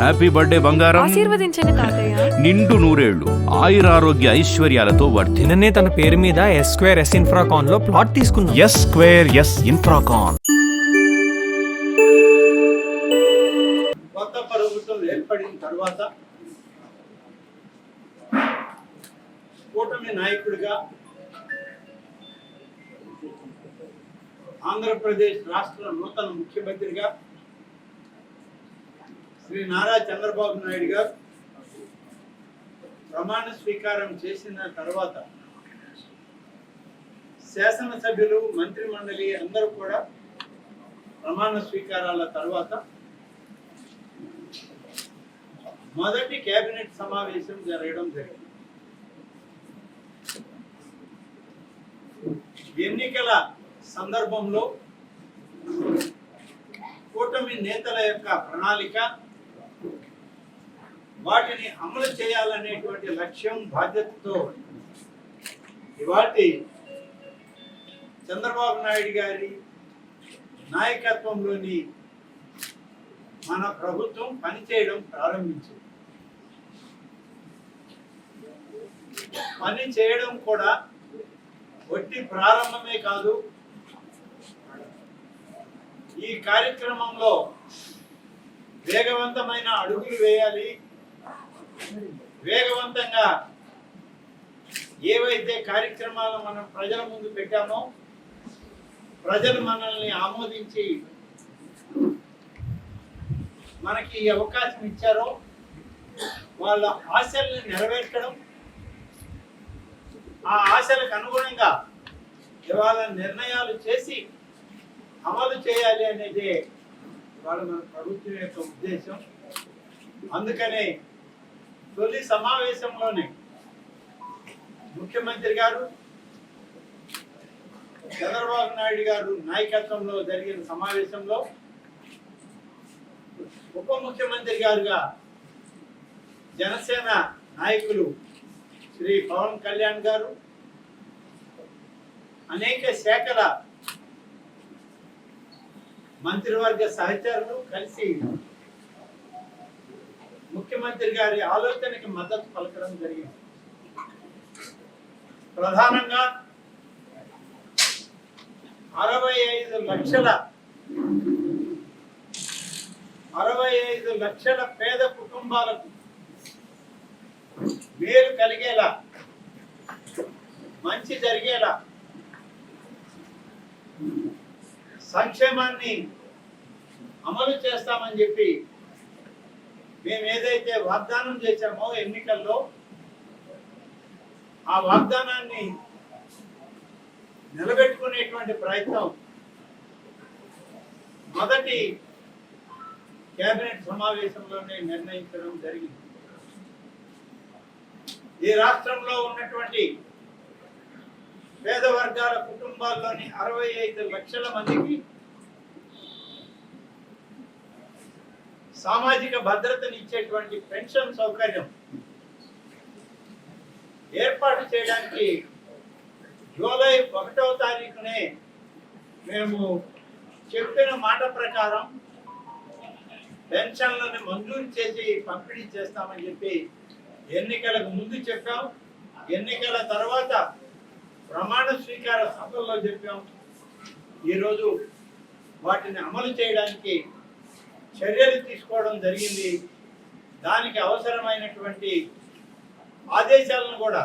Happy birthday బంగారం. ఆశీర్వదించండి తాతయ్య. నిండు నూరేళ్లు ఆయురారోగ్య ఐశ్వర్యాలతో వర్ధి. నిన్ననే తన పేరు మీద S² S ఇన్ఫ్రాకాన్ లో ప్లాట్ తీసుకున్నాం. S² S Infracon. కొత్త ప్రభుత్వం ఏర్పడిన తర్వాత కూటమి నాయకుడిగా ఆంధ్రప్రదేశ్ రాష్ట్ర నూతన ముఖ్యమంత్రిగా శ్రీ నారా చంద్రబాబు నాయుడు గారు ప్రమాణ స్వీకారం చేసిన తర్వాత శాసనసభ్యులు మంత్రిమండలి అందరూ కూడా ప్రమాణ స్వీకారాల తర్వాత మొదటి కేబినెట్ సమావేశం జరగడం జరిగింది. ఎన్నికల సందర్భంలో కూటమి నేతల యొక్క ప్రణాళిక, వాటిని అమలు చేయాలనేటువంటి లక్ష్యం, బాధ్యతతో ఇవాటి చంద్రబాబు నాయుడు గారి నాయకత్వంలోని మన ప్రభుత్వం పనిచేయడం ప్రారంభించింది. పని చేయడం కూడా వట్టి ప్రారంభమే కాదు, ఈ కార్యక్రమంలో వేగవంతమైన అడుగులు వేయాలి. వేగవంతంగా ఏవైతే కార్యక్రమాలు మనం ప్రజల ముందు పెట్టామో, ప్రజలు మనల్ని ఆమోదించి మనకి ఈ అవకాశం ఇచ్చారో వాళ్ళ ఆశల్ని నెరవేర్చడం, ఆ ఆశలకు అనుగుణంగా ఇవాళ నిర్ణయాలు చేసి అమలు చేయాలి అనేది వాళ్ళ మన ప్రభుత్వం యొక్క ఉద్దేశం. అందుకనే తొలి సమావేశంలోనే ముఖ్యమంత్రి గారు, చంద్రబాబు నాయుడు గారు నాయకత్వంలో జరిగిన సమావేశంలో ఉప ముఖ్యమంత్రి గారుగా జనసేన నాయకులు శ్రీ పవన్ కళ్యాణ్ గారు, అనేక శాఖల మంత్రివర్గ సహచరులు కలిసి ముఖ్యమంత్రి గారి ఆలోచనకి మద్దతు పలకడం జరిగింది. ప్రధానంగా 65 లక్షల పేద కుటుంబాలకు మేలు కలిగేలా, మంచి జరిగేలా, సంక్షేమాన్ని అమలు చేస్తామని చెప్పి మేము ఏదైతే వాగ్దానం చేశామో ఎన్నికల్లో, ఆ వాగ్దానాన్ని నిలబెట్టుకునేటువంటి ప్రయత్నం మొదటి కేబినెట్ సమావేశంలోనే నిర్ణయించడం జరిగింది. ఈ రాష్ట్రంలో ఉన్నటువంటి పేద వర్గాల కుటుంబాల్లోని 65 లక్షల మందికి సామాజిక భద్రతని ఇచ్చేటువంటి పెన్షన్ సౌకర్యం ఏర్పాటు చేయడానికి జూలై 1వ తారీఖునే మేము చెప్పిన మాట ప్రకారం పెన్షన్లను మంజూరు చేసి పంపిణీ చేస్తామని చెప్పి ఎన్నికలకు ముందు చెప్పాం. ఎన్నికల తర్వాత ప్రమాణ స్వీకార సభల్లో చెప్పాం. ఈరోజు వాటిని అమలు చేయడానికి చర్యలు తీసుకోవడం జరిగింది. దానికి అవసరమైనటువంటి ఆదేశాలను కూడా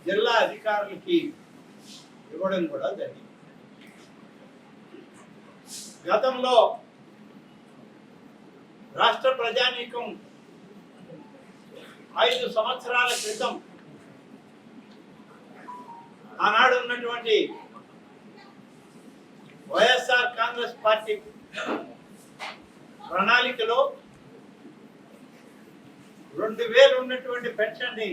జిల్లా అధికారులకి ఇవ్వడం కూడా జరిగింది. గతంలో రాష్ట్ర ప్రజానీకం 5 సంవత్సరాల క్రితం ఆనాడు ఉన్నటువంటి వైఎస్ఆర్ కాంగ్రెస్ పార్టీ ప్రణాళికలో 2000 ఉన్నటువంటి పెన్షన్ ని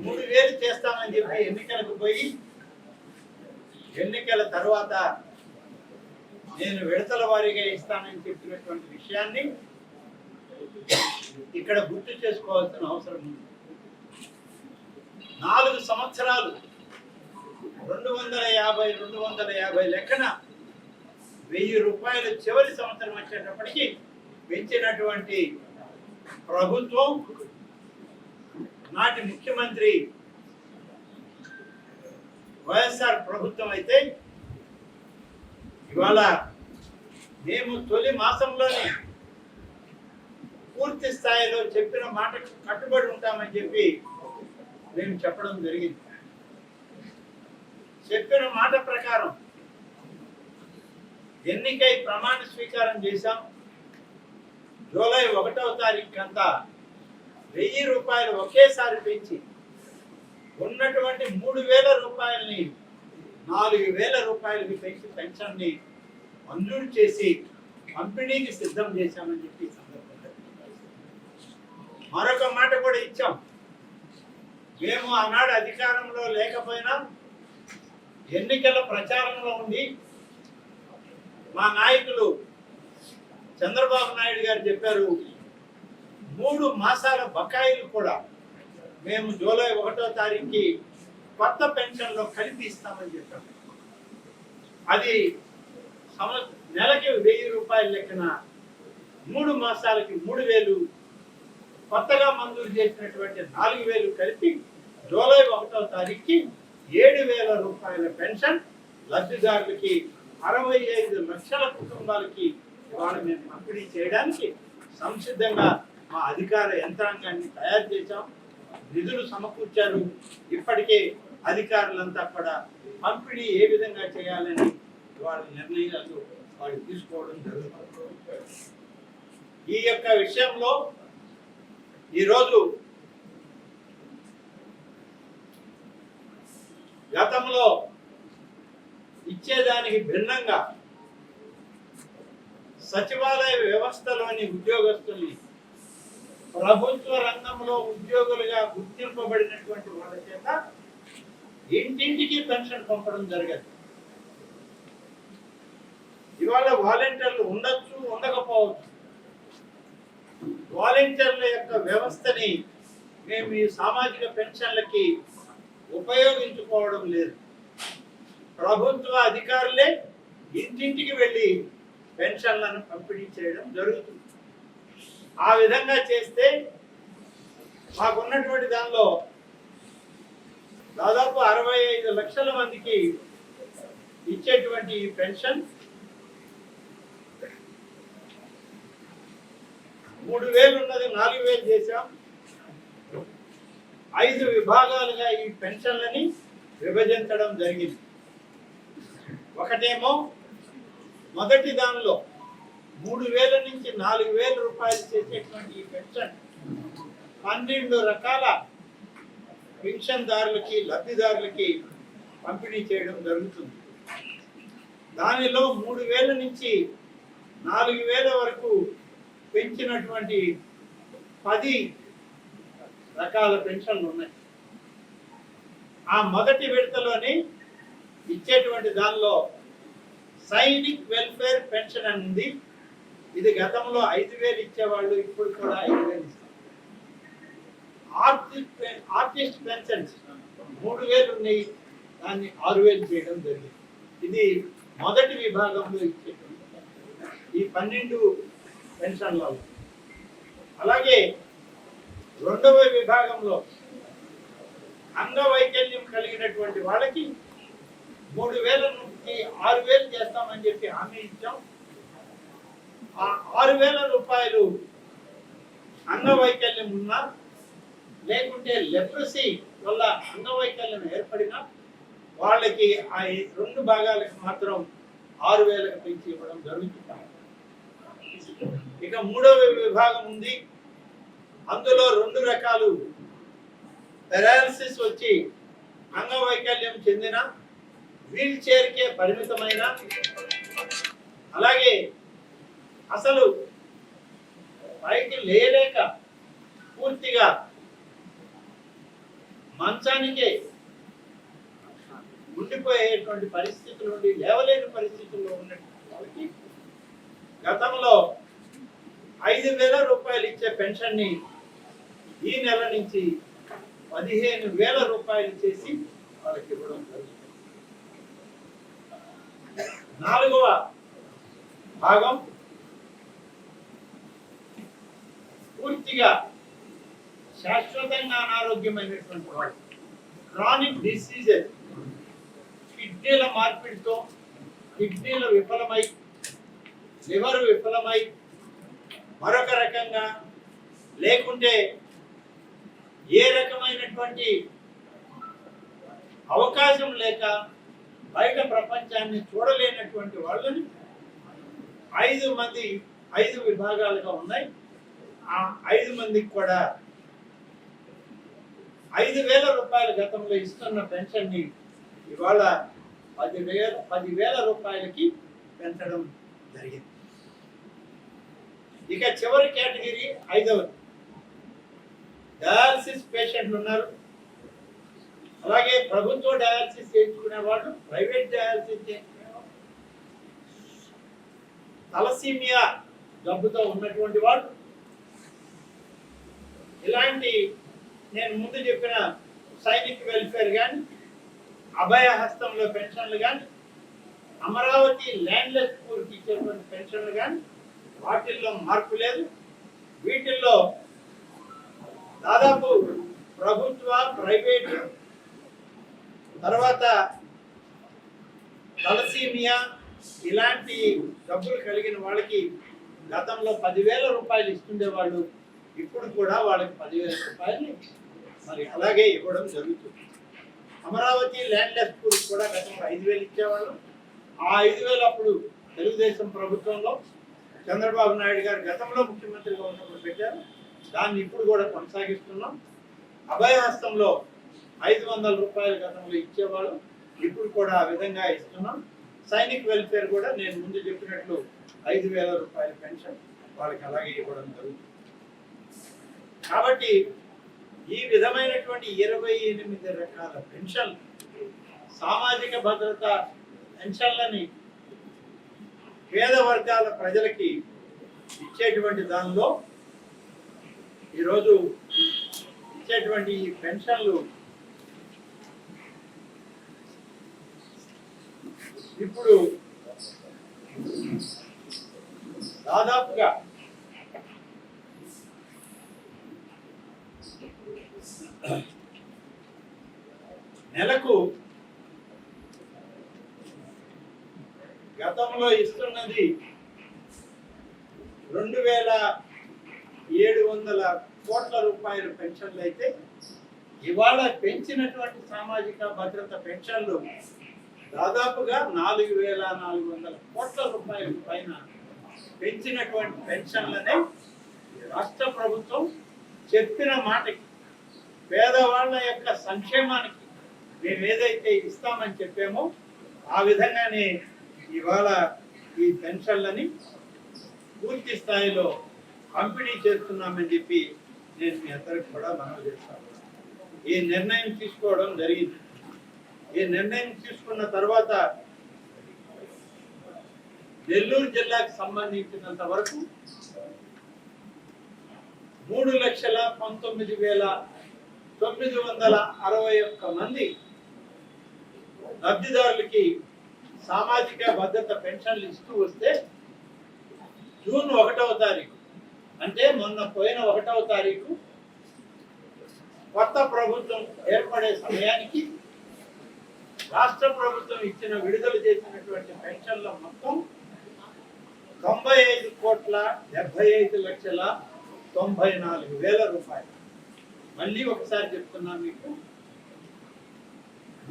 3000 చేస్తామని చెప్పి ఎన్నికలకు పోయి, ఎన్నికల తర్వాత నేను విడతల వారీగా ఇస్తానని చెప్పినటువంటి విషయాన్ని ఇక్కడ గుర్తు చేసుకోవాల్సిన అవసరం ఉంది. 4 సంవత్సరాలు 250 లెక్కన 1000 రూపాయలు చివరి సంవత్సరం వచ్చేటప్పటికి పెంచినటువంటి ప్రభుత్వం నాటి ముఖ్యమంత్రి వైఎస్ఆర్ ప్రభుత్వం అయితే ఇవాళ మేము తొలి మాసంలోనే పూర్తి స్థాయిలో చెప్పిన మాటకు కట్టుబడి ఉంటామని చెప్పి మేము చెప్పడం జరిగింది. చెప్పిన మాట ప్రకారం ఎన్నికై ప్రమాణ స్వీకారం చేశాం. జూలై 1వ తారీఖు అంతా 1000 రూపాయలు ఒకేసారి పెంచి ఉన్నటువంటి 3000 రూపాయలని 4000 రూపాయలకి పెంచి పెన్షన్ని మంజూరు చేసి పంపిణీకి సిద్ధం చేశామని చెప్పి మరొక మాట కూడా ఇచ్చాం. మేము ఆనాడు అధికారంలో లేకపోయినా ఎన్నికల ప్రచారంలో ఉండి మా నాయకులు చంద్రబాబు నాయుడు గారు చెప్పారు 3 మాసాల బకాయిలు కూడా మేము జూలై 1వ తారీఖుకి కొత్త పెన్షన్లో కలిపి ఇస్తామని చెప్పారు. అది నెలకి 1000 రూపాయల లెక్కన 3 మాసాలకి 3000, కొత్తగా మంజూరు చేసినటువంటి 4000 కలిపి జూలై 1వ తారీఖుకి 7000 రూపాయల పెన్షన్ లబ్ధిదారులకి 65 లక్షల కుటుంబాలకి ఇవాళ మేము పంపిణీ చేయడానికి సంసిద్ధంగా మా అధికార యంత్రాంగాన్ని తయారు చేశాం. నిధులు సమకూర్చారు. ఇప్పటికే అధికారులంతా కూడా పంపిణీ ఏ విధంగా చేయాలని వాళ్ళ నిర్ణయాలు వాళ్ళు తీసుకోవడం జరుగుతుంది. ఈ యొక్క విషయంలో ఈరోజు గతంలో ఇచ్చేదానికి భిన్నంగా సచివాలయ వ్యవస్థలోని ఉద్యోగస్తుల్ని ప్రభుత్వ రంగంలో ఉద్యోగులుగా గుర్తింపబడినటువంటి వాళ్ళ చేత ఇంటింటికి పెన్షన్ పంపడం జరగదు. ఇవాళ వాలంటీర్లు ఉండొచ్చు, ఉండకపోవచ్చు. వాలంటీర్ల యొక్క వ్యవస్థని మేము ఈ సామాజిక పెన్షన్లకి ఉపయోగించుకోవడం లేదు. ప్రభుత్వ అధికారులే ఇంటింటికి వెళ్ళి పెన్షన్లను పంపిణీ చేయడం జరుగుతుంది. ఆ విధంగా చేస్తే మాకున్నటువంటి దానిలో దాదాపు 65 లక్షల మందికి ఇచ్చేటువంటి ఈ పెన్షన్ 3000 ఉన్నది 4000 చేశాం. 5 విభాగాలుగా ఈ పెన్షన్లని విభజించడం జరిగింది. ఒకటేమో మొదటి దానిలో 3000 నుంచి 4000 రూపాయలు చేసేటువంటి ఈ పెన్షన్ 12 రకాల పెన్షన్దారులకి, లబ్ధిదారులకి పంపిణీ చేయడం జరుగుతుంది. దానిలో 3000 నుంచి 4000 వరకు పెంచినటువంటి 10 రకాల పెన్షన్లు ఉన్నాయి. ఆ మొదటి విడతలోని ఇచ్చేటువంటి దానిలో సైనిక్ వెల్ఫేర్ పెన్షన్ అని ఉంది. ఇది గతంలో 5000 ఇచ్చేవాళ్ళు, ఇప్పుడు కూడా 5000 ఇస్తారు. ఆర్టిస్ట్ పెన్షన్స్ 3000 ఉన్నాయి, దాన్ని 6000 చేయడం జరిగింది. ఇది మొదటి విభాగంలో ఇచ్చేటువంటి ఈ 12 పెన్షన్లలో. అలాగే రెండవ విభాగంలో అంగవైకల్యం కలిగినటువంటి వాళ్ళకి 3000 నుంచి 6000 చేస్తామని చెప్పి హామీ ఇచ్చాం. ఆ 6000 రూపాయలు అంగవైకల్యం ఉన్నా లేకుంటే లెప్రసీ వల్ల అంగవైకల్యం ఏర్పడినా వాళ్ళకి ఆ 2 భాగాలకు మాత్రం 6000 పెంచి ఇవ్వడం జరుగుతుంది. ఇక మూడవ విభాగం ఉంది. అందులో 2 రకాలు పారాలిసిస్ వచ్చి అంగవైకల్యం చెందిన, వీల్ చైర్కే పరిమితమైన, అలాగే అసలు పైకి లేలేక పూర్తిగా మంచానికే ఉండిపోయేటువంటి పరిస్థితుల నుండి లేవలేని పరిస్థితుల్లో ఉన్నటువంటి వాళ్ళకి గతంలో 5000 రూపాయలు ఇచ్చే పెన్షన్ని ఈ నెల నుంచి 15000 రూపాయలు చేసి వాళ్ళకి ఇవ్వడం జరుగుతుంది. 4వ భాగం పూర్తిగా శాశ్వతంగా అనారోగ్యమైనటువంటి వాళ్ళు, క్రానిక్ డిసీజెస్, కిడ్నీల మార్పిడితో కిడ్నీలు విఫలమై, లివర్ విఫలమై, మరొక రకంగా లేకుంటే ఏ రకమైనటువంటి అవకాశం లేక బయట ప్రపంచాన్ని చూడలేనటువంటి వాళ్ళని 5 విభాగాలుగా ఉన్నాయి. ఆ 5 మందికి కూడా 5,000 రూపాయల గతంలో ఇస్తున్న పెన్షన్ని ఇవాళ 10,000 రూపాయలకి పెంచడం జరిగింది. ఇక చివరి కేటగిరీ 5వది, డయాలసిస్ పేషెంట్లు ఉన్నారు. అలాగే ప్రభుత్వ డయాలసిస్ చేయించుకునే వాళ్ళు, ప్రైవేట్ డయాలసిస్ చేయించుకునే వాళ్ళు, తలసీమియా జబ్బుతో ఉన్నటువంటి వాళ్ళు, ఇలాంటి నేను ముందు చెప్పిన సైనిక్ వెల్ఫేర్ కానీ, అభయ హస్తంలో పెన్షన్లు కానీ, అమరావతి ల్యాండ్లెస్ పూర్కి ఇచ్చేటువంటి పెన్షన్లు కానీ వాటిల్లో మార్పు లేదు. వీటిల్లో దాదాపు ప్రభుత్వ, ప్రైవేటు, తర్వాత తలసీమియా ఇలాంటి జబ్బులు కలిగిన వాళ్ళకి గతంలో 10,000 రూపాయలు ఇస్తుండే వాళ్ళు, ఇప్పుడు కూడా వాళ్ళకి 10,000 రూపాయలు మరి అలాగే ఇవ్వడం జరుగుతుంది. అమరావతి ల్యాండ్లెస్ పూర్కి కూడా గతంలో 5,000 ఇచ్చేవాళ్ళు. ఆ 5,000 అప్పుడు తెలుగుదేశం ప్రభుత్వంలో చంద్రబాబు నాయుడు గారు గతంలో ముఖ్యమంత్రిగా ఉన్నప్పుడు పెట్టారు. దాన్ని ఇప్పుడు కూడా కొనసాగిస్తున్నాం. అభయహస్తంలో 500 రూపాయలు గతంలో ఇచ్చేవాళ్ళు, ఇప్పుడు కూడా ఆ విధంగా ఇస్తున్నాం. సైనిక్ వెల్ఫేర్ కూడా నేను ముందు చెప్పినట్లు 5,000 రూపాయల పెన్షన్ వాళ్ళకి అలాగే ఇవ్వడం జరుగుతుంది. కాబట్టి ఈ విధమైనటువంటి 28 రకాల పెన్షన్, సామాజిక భద్రత పెన్షన్లని పేద వర్గాల ప్రజలకి ఇచ్చేటువంటి దానిలో ఈరోజు ఇచ్చేటువంటి ఈ పెన్షన్లు ఇప్పుడు దాదాపుగా నెలకు గతంలో ఇస్తున్నది 2,700 కోట్ల రూపాయల పెన్షన్లు అయితే ఇవాళ పెంచినటువంటి సామాజిక భద్రత పెన్షన్లు దాదాపుగా 4,400 కోట్ల రూపాయల పైన పెంచినటువంటి పెన్షన్లనే రాష్ట్ర ప్రభుత్వం చెప్పిన మాటకి, పేదవాళ్ళ యొక్క సంక్షేమానికి మేము ఏదైతే ఇస్తామని చెప్పామో ఆ విధంగానే ఇవాళ ఈ పెన్షన్లని పూర్తి స్థాయిలో పంపిణీ చేస్తున్నామని చెప్పి నేను మీ అందరికి కూడా మనవి చేస్తాను. ఈ నిర్ణయం తీసుకోవడం జరిగింది. ఈ నిర్ణయం తీసుకున్న తర్వాత నెల్లూరు జిల్లాకు సంబంధించినంత వరకు 3,19,961 మంది లబ్ధిదారులకి సామాజిక భద్రత పెన్షన్లు ఇస్తూ వస్తే జూన్ 1వ తారీఖు అంటే మొన్న పోయిన 1వ తారీఖు కొత్త ప్రభుత్వం ఏర్పడే సమయానికి రాష్ట్ర ప్రభుత్వం ఇచ్చిన విడుదల చేసినటువంటి పెన్షన్ల మొత్తం 95,75,94,000 రూపాయలు. మళ్ళీ ఒకసారి చెప్తున్నాను మీకు,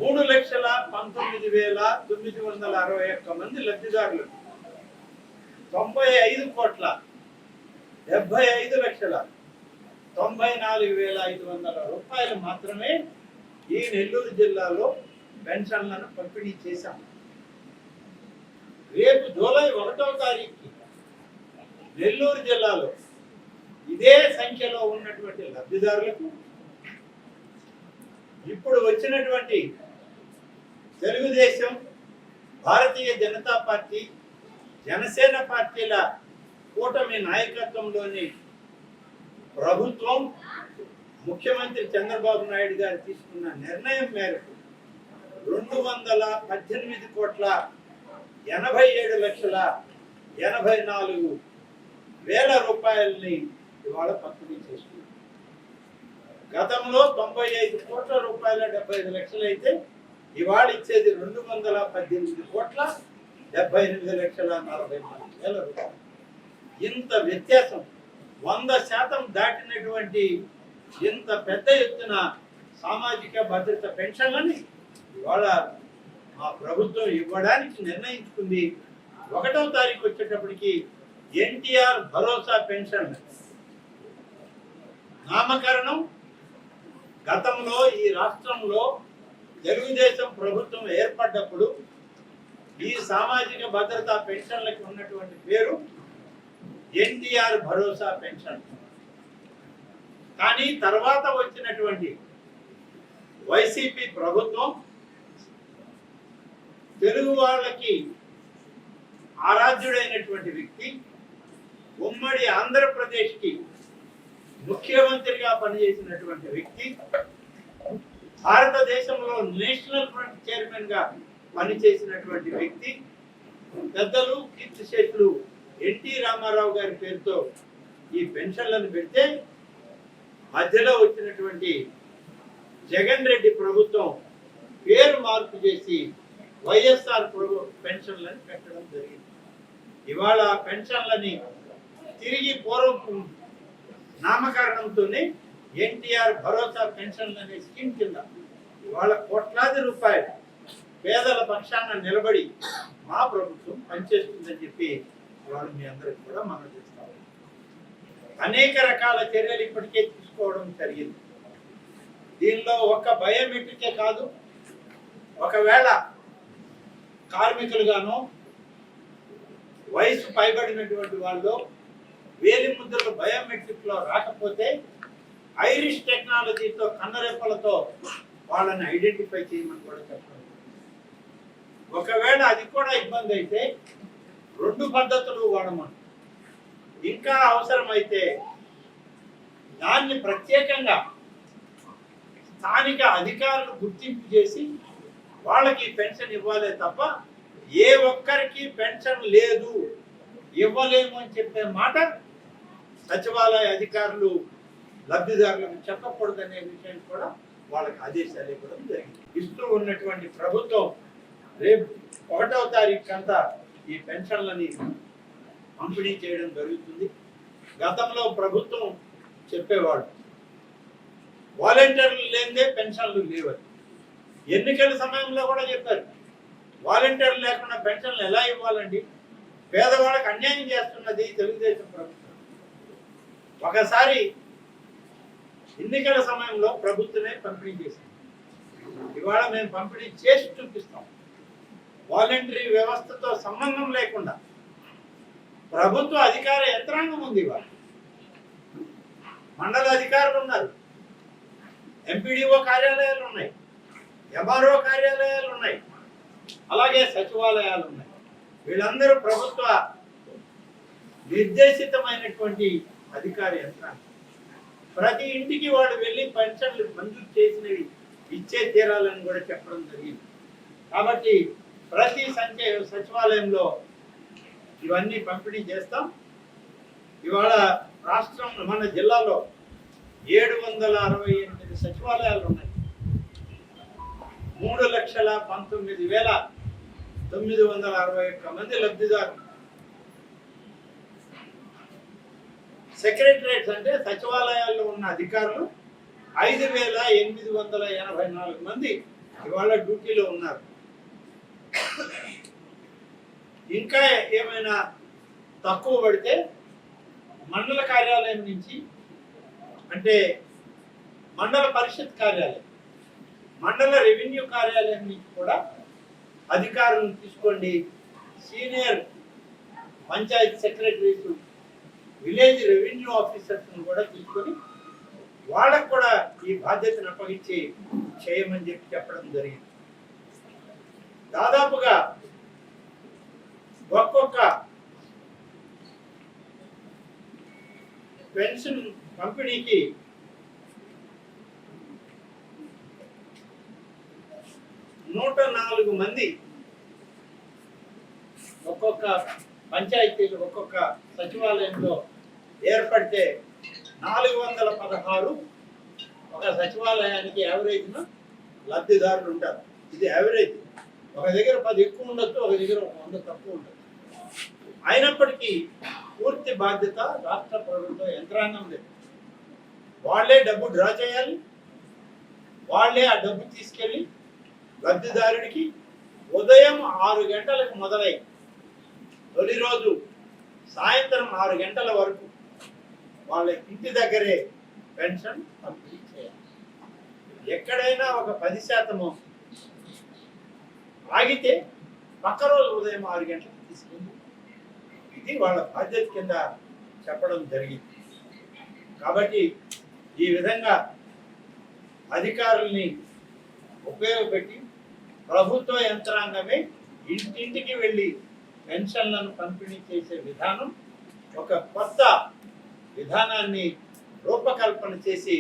3,19,961 మంది లబ్ధిదారులు 95,75,94,500 రూపాయలు మాత్రమే ఈ నెల్లూరు జిల్లాలో పెన్షన్లను పంపిణీ చేశాం. రేపు జూలై 1వ తారీఖుకి నెల్లూరు జిల్లాలో ఇదే సంఖ్యలో ఉన్నటువంటి లబ్ధిదారులకు ఇప్పుడు వచ్చినటువంటి తెలుగుదేశం, భారతీయ జనతా పార్టీ, జనసేన పార్టీల కూటమి నాయకత్వంలోని ప్రభుత్వం, ముఖ్యమంత్రి చంద్రబాబు నాయుడు గారు తీసుకున్న నిర్ణయం మేరకు 218,87,84,000 రూపాయలని ఇవాళ పంపిణీ చేస్తున్నారు. గతంలో 95 కోట్ల రూపాయల 75 లక్షలు అయితే ఇవాళ ఇచ్చేది 218 కోట్ల 78 లక్షల 44 వేల రూపాయలు. ఇంత వ్యత్యాసం 100% దాటినటువంటి ఇంత పెద్ద ఎత్తున సామాజిక భద్రత పెన్షన్లని ఇవాళ మా ప్రభుత్వం ఇవ్వడానికి నిర్ణయించుకుంది. 1వ తారీఖు వచ్చేటప్పటికి ఎన్టీఆర్ భరోసా పెన్షన్ నామకరణం గతంలో ఈ రాష్ట్రంలో తెలుగుదేశం ప్రభుత్వం ఏర్పడ్డప్పుడు ఈ సామాజిక భద్రతా పెన్షన్లకు ఉన్నటువంటి పేరు ఎన్టీఆర్ భరోసా పెన్షన్. కానీ తర్వాత వచ్చినటువంటి వైసీపీ ప్రభుత్వం తెలుగు వాళ్ళకి ఆరాధ్యుడైనటువంటి వ్యక్తి, ఉమ్మడి ఆంధ్రప్రదేశ్కి ముఖ్యమంత్రిగా పనిచేసినటువంటి వ్యక్తి, భారతదేశంలో నేషనల్ ఫ్రంట్ చైర్మన్ గా పనిచేసినటువంటి వ్యక్తి, పెద్దలు కీర్తిశేషులు ఎన్టీ రామారావు గారి పేరుతో ఈ పెన్షన్లను పెడితే మధ్యలో వచ్చినటువంటి జగన్ రెడ్డి ప్రభుత్వం పేరు మార్పు చేసి వైఎస్ఆర్ పెన్షన్లను పెట్టడం జరిగింది. ఇవాళ పెన్షన్లని తిరిగి పూర్వం నామకరణంతోనే ఎన్టీఆర్ భరోసా పెన్షన్లు అనే స్కీమ్ కింద ఇవాళ కోట్లాది రూపాయలు పేదల పక్షాన నిలబడి మా ప్రభుత్వం పనిచేస్తుందని చెప్పి ఇవాళ మీ అందరికి కూడా మనం చేస్తాం. అనేక రకాల చర్యలు ఇప్పటికే తీసుకోవడం జరిగింది. దీనిలో ఒక్క బయోమెట్రికే కాదు, ఒకవేళ కార్మికులుగాను వయసు పైబడినటువంటి వాళ్ళు వేలి ముద్రలు బయోమెట్రిక్ లో రాకపోతే ఐరిష్ టెక్నాలజీతో కన్నరెప్పలతో వాళ్ళని ఐడెంటిఫై చేయమని కూడా చెప్పారు. ఒకవేళ అది కూడా ఇబ్బంది అయితే 2 పద్ధతులు వాడమని, ఇంకా అవసరమైతే దాన్ని ప్రత్యేకంగా స్థానిక అధికారులు గుర్తింపు చేసి వాళ్ళకి పెన్షన్ ఇవ్వాలే తప్ప ఏ ఒక్కరికి పెన్షన్ లేదు, ఇవ్వలేము అని చెప్పే మాట సచివాలయ అధికారులు లబ్ధిదారులకు చెప్పకూడదనే విషయం కూడా వాళ్ళకి ఆదేశాలు ఇవ్వడం జరిగింది. ఇస్తూ ఉన్నటువంటి ప్రభుత్వం రేపు 1వ తారీఖు అంతా ఈ పెన్షన్లని పంపిణీ చేయడం జరుగుతుంది. గతంలో ప్రభుత్వం చెప్పేవాడు వాలంటీర్లు లేనిదే పెన్షన్లు లేవని. ఎన్నికల సమయంలో కూడా చెప్పారు వాలంటీర్లు లేకుండా పెన్షన్లు ఎలా ఇవ్వాలండి, పేదవాళ్ళకి అన్యాయం చేస్తున్నది తెలుగుదేశం ప్రభుత్వం. ఒకసారి ఎన్నికల సమయంలో ప్రభుత్వమే పంపిణీ చేసింది. ఇవాళ మేము పంపిణీ చేసి చూపిస్తాం. వాలంటరీ వ్యవస్థతో సంబంధం లేకుండా ప్రభుత్వ అధికార యంత్రాంగం ఉంది. ఇవాళ మండల అధికారులు ఉన్నారు, ఎంపీడీఓ కార్యాలయాలు ఉన్నాయి, ఎంఆర్ఓ కార్యాలయాలు ఉన్నాయి, అలాగే సచివాలయాలు ఉన్నాయి. వీళ్ళందరూ ప్రభుత్వ నిర్దేశితమైనటువంటి అధికార యంత్రాంగం. ప్రతి ఇంటికి వాడు వెళ్ళి పెన్షన్లు మంజూరు చేసినవి ఇచ్చే తీరాలని కూడా చెప్పడం జరిగింది. కాబట్టి ప్రతి సచివాలయంలో ఇవన్నీ పంపిణీ చేస్తాం. ఇవాళ రాష్ట్రం మన జిల్లాలో 768 సచివాలయాలు ఉన్నాయి. 3,19,961 మంది లబ్ధిదారులు. సెక్రటరేట్స్ అంటే సచివాలయాల్లో ఉన్న అధికారులు 5,884 మంది ఇవాళ డ్యూటీలో ఉన్నారు. ఇంకా ఏమైనా తక్కువ పడితే మండల కార్యాలయం నుంచి, అంటే మండల పరిషత్ కార్యాలయం, మండల రెవెన్యూ కార్యాలయం నుంచి కూడా అధికారులను తీసుకోండి. Senior Panchayat secretaries, village revenue officers కూడా తీసుకొని వాళ్ళకు కూడా ఈ బాధ్యతను అప్పగించి చేయమని చెప్పడం జరిగింది. దాదాపుగా ఒక్కొక్క పెన్షన్ పంపిణీకి 104 మంది ఒక్కొక్క పంచాయతీలు ఒక్కొక్క సచివాలయంలో ఏర్పడితే 416 ఒక సచివాలయానికి యావరేజ్న లబ్ధిదారులు ఉంటారు. ఇది యావరేజ్. ఒక దగ్గర 10 ఎక్కువ ఉండొచ్చు, ఒక దగ్గర 100 తక్కువ ఉండొచ్చు. అయినప్పటికీ పూర్తి బాధ్యత రాష్ట్ర ప్రభుత్వ యంత్రాంగం లేదు. వాళ్ళే డబ్బు డ్రా చేయాలి, వాళ్ళే ఆ డబ్బు తీసుకెళ్ళి లబ్ధిదారుడికి ఉదయం 6 గంటలకు మొదలై తొలి రోజు సాయంత్రం 6 గంటల వరకు వాళ్ళ ఇంటి దగ్గరే పెన్షన్ పంపిణీ చేయాలి. ఎక్కడైనా ఒక 10% ఆగితే పక్క రోజు ఉదయం 6 గంటలకు తీసుకెళ్ళి ఇది వాళ్ళ బాధ్యత కింద చెప్పడం జరిగింది. కాబట్టి ఈ విధంగా అధికారుల్ని ఉపయోగపెట్టి ప్రభుత్వ యంత్రాంగమే ఇంటింటికి వెళ్ళి పెన్షన్లను పంపిణీ చేసే విధానం, ఒక కొత్త విధానాన్ని రూపకల్పన చేసి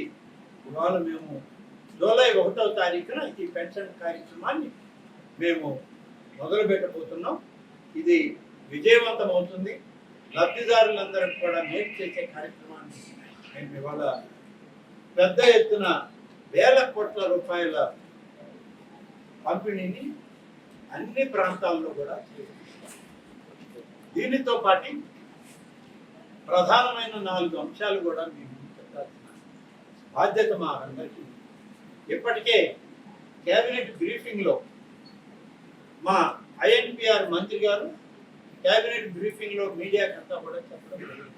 ఇవాళ మేము జూలై 1వ తారీఖున ఈ పెన్షన్ కార్యక్రమాన్ని మేము మొదలు పెట్టబోతున్నాం. ఇది విజయవంతం అవుతుంది. లబ్ధిదారులందరికీ కూడా మేలు చేసే కార్యక్రమాన్ని మేము ఇవాళ పెద్ద ఎత్తున వేల కోట్ల రూపాయల పంపిణీని అన్ని ప్రాంతాల్లో కూడా చేస్తున్నాం. దీనితో పాటు ప్రధానమైన 4 అంశాలు కూడా మేము చెప్పాల్సిన బాధ్యత మా అందరికీ. ఇప్పటికే కేబినెట్ బ్రీఫింగ్లో మా ఐఎన్పిఆర్ మంత్రి గారు కేబినెట్ బ్రీఫింగ్లో మీడియాకంతా కూడా చెప్పడం జరిగింది.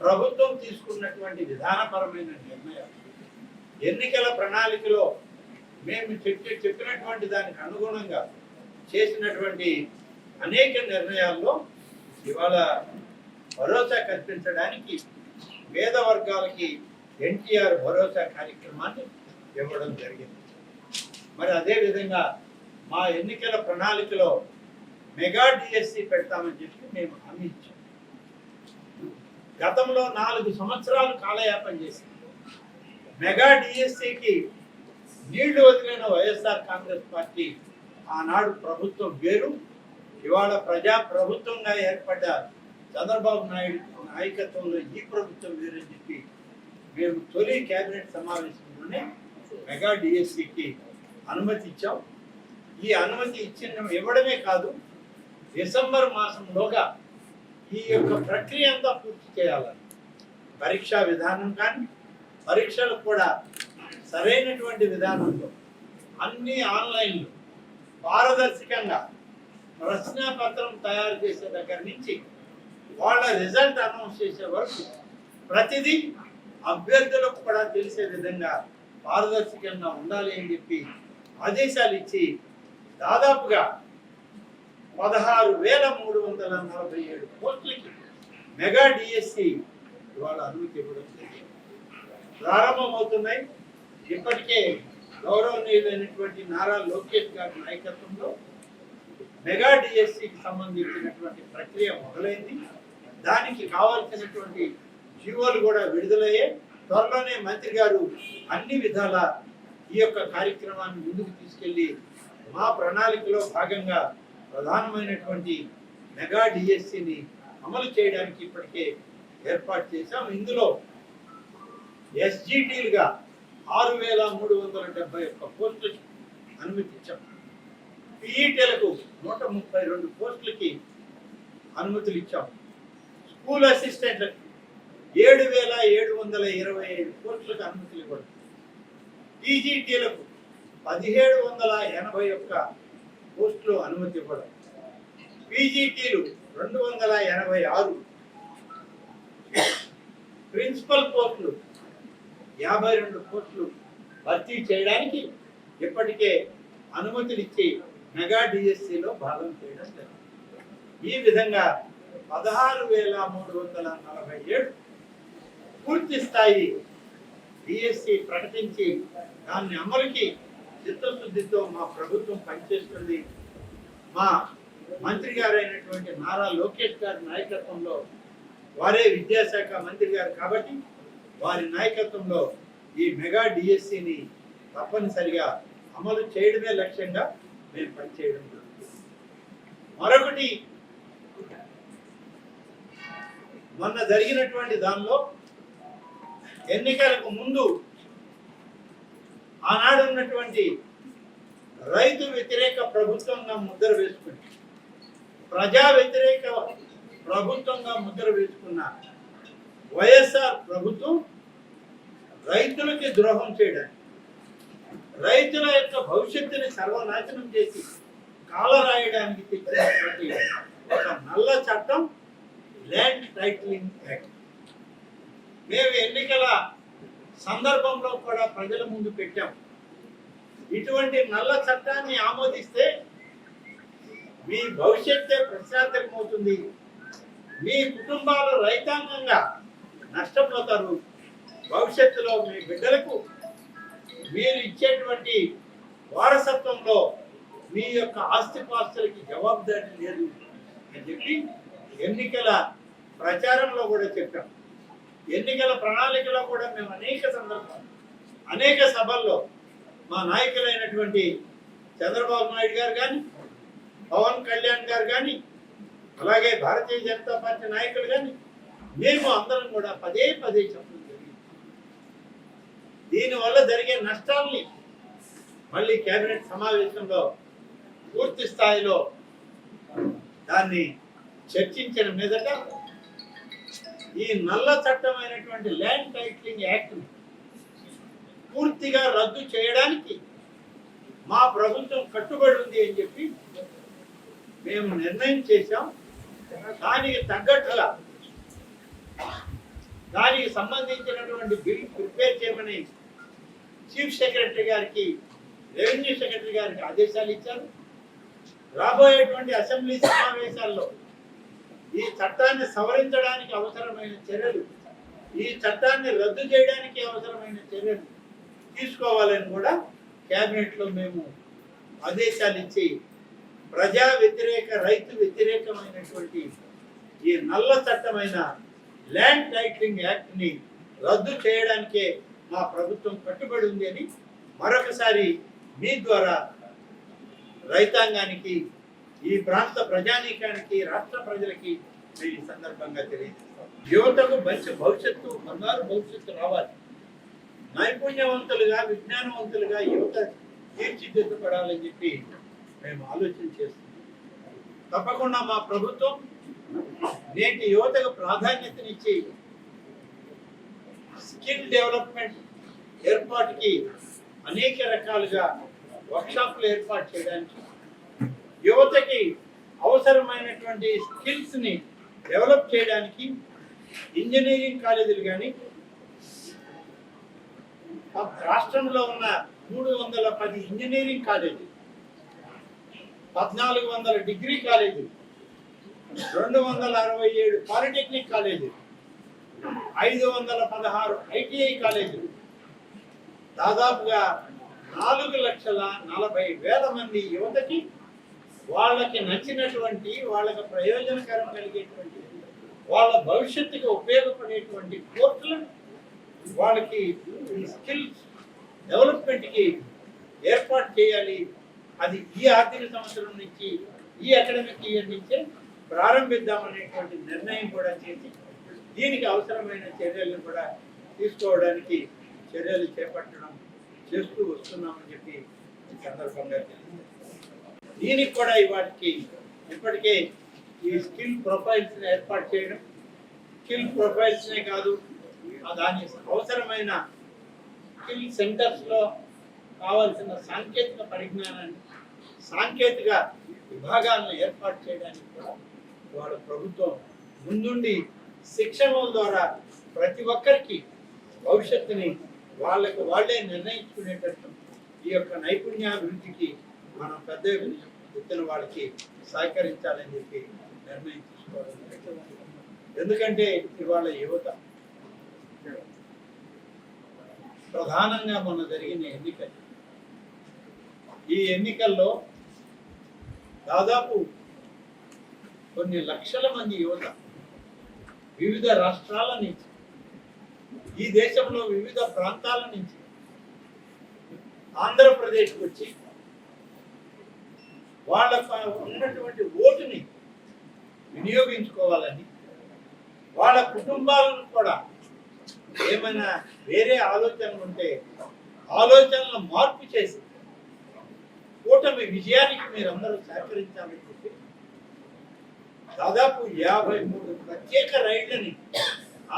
ప్రభుత్వం తీసుకున్నటువంటి విధానపరమైన నిర్ణయాలు, ఎన్నికల ప్రణాళికలో మేము చెప్పినటువంటి దానికి అనుగుణంగా చేసినటువంటి అనేక నిర్ణయాల్లో ఇవాళ భరోసా కల్పించడానికి పేద వర్గాలకి ఎన్టీఆర్ భరోసా కార్యక్రమాన్ని ఇవ్వడం జరిగింది. మరి అదేవిధంగా మా ఎన్నికల ప్రణాళికలో మెగా డిఎస్సి పెడతామని చెప్పి మేము హామీ ఇచ్చాం. గతంలో 4 సంవత్సరాలు కాలయాపన చేసింది. మెగా డిఎస్సికి నీళ్లు వదిలిన వైఎస్ఆర్ కాంగ్రెస్ పార్టీ ఆనాడు ప్రభుత్వం వేరు, ఇవాళ ప్రజా ప్రభుత్వంగా ఏర్పడ్డ చంద్రబాబు నాయుడు నాయకత్వంలో ఈ ప్రభుత్వం వేరని చెప్పి మేము తొలి కేబినెట్ సమావేశంలోనే మెగా డిఎస్సికి అనుమతి ఇచ్చాం. ఈ అనుమతి ఇవ్వడమే కాదు, డిసెంబర్ మాసంలోగా ఈ యొక్క ప్రక్రియ అంతా పూర్తి చేయాలని, పరీక్షా విధానం కానీ పరీక్షలు కూడా సరైనటువంటి విధానంలో అన్ని ఆన్లైన్లో పారదర్శకంగా ప్రశ్నాపత్రం తయారు చేసే దగ్గర నుంచి వాళ్ళ రిజల్ట్ అనౌన్స్ చేసే వరకు ప్రతిదీ అభ్యర్థులకు కూడా తెలిసే విధంగా పారదర్శకంగా ఉండాలి అని చెప్పి ఆదేశాలు ఇచ్చి దాదాపుగా 16,347 పోస్టులకి మెగా డిఎస్సి ఇవాళ అనుమతి ఇవ్వడం జరిగింది. ప్రారంభమవుతున్నాయి. ఇప్పటికే గౌరవనీయులైనటువంటి నారా లోకేష్ గారి నాయకత్వంలో మెగా డిఎస్సికి సంబంధించినటువంటి ప్రక్రియ మొదలైంది. దానికి కావాల్సినటువంటి జీవోలు కూడా విడుదలయ్యాయి. త్వరలోనే మంత్రి గారు అన్ని విధాల ఈ యొక్క కార్యక్రమాన్ని ముందుకు తీసుకెళ్లి మా ప్రణాళికలో భాగంగా ప్రధానమైనటువంటి మెగా డిఎస్సిని అమలు చేయడానికి ఇప్పటికే ఏర్పాటు చేశాం. ఇందులో ఎస్జిటిలుగా 6,371 పోస్టులకి అనుమతి ఇచ్చాం. పిఈటీలకు 132 పోస్టులకి అనుమతులు ఇచ్చాం. స్కూల్ అసిస్టెంట్లకు 7,725 పోస్టులకు అనుమతులు ఇవ్వడం. టీజీటీలకు 1,781 పోస్టులు అనుమతి ఇవ్వడం. పీజీటీలు 286, ప్రిన్సిపల్ పోస్టులు 52 పోస్టులు భర్తీ చేయడానికి ఇప్పటికే అనుమతులు ఇచ్చి మెగా డిఎస్సిలో భాగం చేయడం జరిగింది. ఈ విధంగా 16,347 పూర్తి స్థాయి డిఎస్సి ప్రకటించి దాన్ని అమలుకి చిత్తశుద్ధితో మా ప్రభుత్వం పనిచేస్తుంది. మా మంత్రి గారైనటువంటి నారా లోకేష్ గారి నాయకత్వంలో, వారే విద్యాశాఖ మంత్రి గారు కాబట్టి వారి నాయకత్వంలో ఈ మెగా డిఎస్సిని తప్పనిసరిగా అమలు చేయడమే లక్ష్యంగా మేము పనిచేయడం జరుగుతుంది. మరొకటి, మొన్న జరిగినటువంటి దానిలో ఎన్నికలకు ముందు ఆనాడు ఉన్నటువంటి రైతు వ్యతిరేక ప్రభుత్వంగా ముద్ర వేసుకుని ప్రజా వ్యతిరేక ప్రభుత్వంగా ముద్ర వేసుకున్న వైఎస్ఆర్ ప్రభుత్వం రైతులకి ద్రోహం చేయడానికి, రైతుల యొక్క భవిష్యత్తుని సర్వనాశనం చేసి కాలరాయడానికి తెచ్చినటువంటి ఒక నల్ల చట్టం ల్యాండ్ టైటిలింగ్ యాక్ట్. మేము ఎన్నికల సందర్భంలో కూడా ప్రజల ముందు పెట్టాం. ఇటువంటి నల్ల చట్టాన్ని ఆమోదిస్తే మీ భవిష్యత్తే ప్రశాంతమవుతుంది, మీ కుటుంబాలు రైతాంగంగా నష్టపోతారు, భవిష్యత్తులో మీ బిడ్డలకు మీరు ఇచ్చేటువంటి వారసత్వంలో మీ యొక్క ఆస్తిపాస్తులకి జవాబుదారీ లేదు అని చెప్పి ఎన్నికల ప్రచారంలో కూడా చెప్పాం. ఎన్నికల ప్రణాళికలో కూడా మేము అనేక సందర్భాలు, అనేక సభల్లో మా నాయకులైనటువంటి చంద్రబాబు నాయుడు గారు కానీ, పవన్ కళ్యాణ్ గారు కానీ, అలాగే భారతీయ జనతా పార్టీ నాయకులు కానీ, మేము అందరం కూడా పదే పదే చెప్పడం జరిగింది. దీనివల్ల జరిగే నష్టాల్ని మళ్ళీ కేబినెట్ సమావేశంలో పూర్తి స్థాయిలో దాన్ని చర్చించిన మీదట ఈ నల్ల చట్టమైనటువంటి ల్యాండ్ టైటిలింగ్ యాక్ట్ పూర్తిగా రద్దు చేయడానికి మా ప్రభుత్వం కట్టుబడి ఉంది అని చెప్పి మేము నిర్ణయం చేశాం. దానికి తగ్గట్టుగా దానికి సంబంధించినటువంటి బిల్ ప్రిపేర్ చేయమని చీఫ్ సెక్రటరీ గారికి, రెవెన్యూ సెక్రటరీ గారికి ఆదేశాలు ఇచ్చారు. రాబోయేటువంటి అసెంబ్లీ సమావేశాల్లో ఈ చట్టాన్ని సవరించడానికి అవసరమైన చర్యలు, ఈ చట్టాన్ని రద్దు చేయడానికి అవసరమైన చర్యలు తీసుకోవాలని కూడా కేబినెట్లో మేము ఆదేశాలు ఇచ్చి ప్రజా వ్యతిరేక, రైతు వ్యతిరేకమైనటువంటి ఈ నల్ల చట్టమైన ల్యాండ్ టైటిలింగ్ యాక్ట్ని రద్దు చేయడానికే మా ప్రభుత్వం కట్టుబడి ఉంది అని మరొకసారి మీ ద్వారా రైతాంగానికి, ఈ ప్రాంత ప్రజానీకానికి, రాష్ట్ర ప్రజలకి ఈ సందర్భంగా తెలియజేస్తాం. యువతకు మంచి భవిష్యత్తు, బంగారు భవిష్యత్తు రావాలి. నైపుణ్యవంతులుగా, విజ్ఞానవంతులుగా యువత తీర్చిదిద్దపడాలని చెప్పి మేము ఆలోచన చేస్తున్నాం. తప్పకుండా మా ప్రభుత్వం నేటి యువతకు ప్రాధాన్యతనిచ్చి స్కిల్ డెవలప్మెంట్ ఏర్పాటుకి అనేక రకాలుగా వర్క్షాప్లు ఏర్పాటు చేయడానికి, యువతకి అవసరమైనటువంటి స్కిల్స్ని డెవలప్ చేయడానికి ఇంజనీరింగ్ కాలేజీలు కానీ, రాష్ట్రంలో ఉన్న 310 ఇంజనీరింగ్ కాలేజీలు, 1400 డిగ్రీ కాలేజీలు, 267 పాలిటెక్నిక్ కాలేజీలు, 516 ఐటీఐ కాలేజీలు, దాదాపుగా 4,40,000 మంది యువతకి వాళ్ళకి నచ్చినటువంటి, వాళ్ళకి ప్రయోజనకరం కలిగేటువంటి, వాళ్ళ భవిష్యత్తుకు ఉపయోగపడేటువంటి కోర్సులను వాళ్ళకి స్కిల్స్ డెవలప్మెంట్కి ఏర్పాటు చేయాలి. అది ఈ ఆర్థిక సంవత్సరం నుంచి, ఈ అకాడమిక్ ఇయర్ నుంచే ప్రారంభిద్దామనేటువంటి నిర్ణయం కూడా చేసి దీనికి అవసరమైన చర్యలను కూడా తీసుకోవడానికి చర్యలు చేస్తూ వస్తున్నామని చెప్పి ఈ సందర్భంగా తెలియజేస్తాం. దీనికి కూడా ఇప్పటికే ఈ స్కిల్ ప్రొఫైల్స్ని ఏర్పాటు చేయడం, స్కిల్ ప్రొఫైల్స్నే కాదు, దాని అవసరమైన స్కిల్ సెంటర్స్లో కావాల్సిన సాంకేతిక పరిజ్ఞానాన్ని, సాంకేతిక విభాగాలను ఏర్పాటు చేయడానికి కూడా వాళ్ళ ప్రభుత్వం ముందుండి శిక్షణ ద్వారా ప్రతి ఒక్కరికి భవిష్యత్తుని వాళ్ళే నిర్ణయించుకునేటట్టు ఈ యొక్క నైపుణ్యాభివృద్ధికి మనం పెద్ద ఎత్తున వాళ్ళకి సహకరించాలని చెప్పి నిర్ణయం తీసుకోవాలి. ఎందుకంటే ఇవాళ యువత ప్రధానంగా మొన్న జరిగిన ఎన్నికలు, ఈ ఎన్నికల్లో దాదాపు కొన్ని లక్షల మంది యువత వివిధ రాష్ట్రాల నుంచి, ఈ దేశంలో వివిధ ప్రాంతాల నుంచి ఆంధ్రప్రదేశ్కి వచ్చి వాళ్ళకు ఉన్నటువంటి ఓటుని వినియోగించుకోవాలని, వాళ్ళ కుటుంబాలను కూడా ఏమైనా వేరే ఆలోచనలు ఉంటే ఆలోచనలు మార్పు చేసి కూటమి విజయానికి మీరందరూ సహకరించాలని చెప్పి దాదాపు 53 ప్రత్యేక రైళ్లని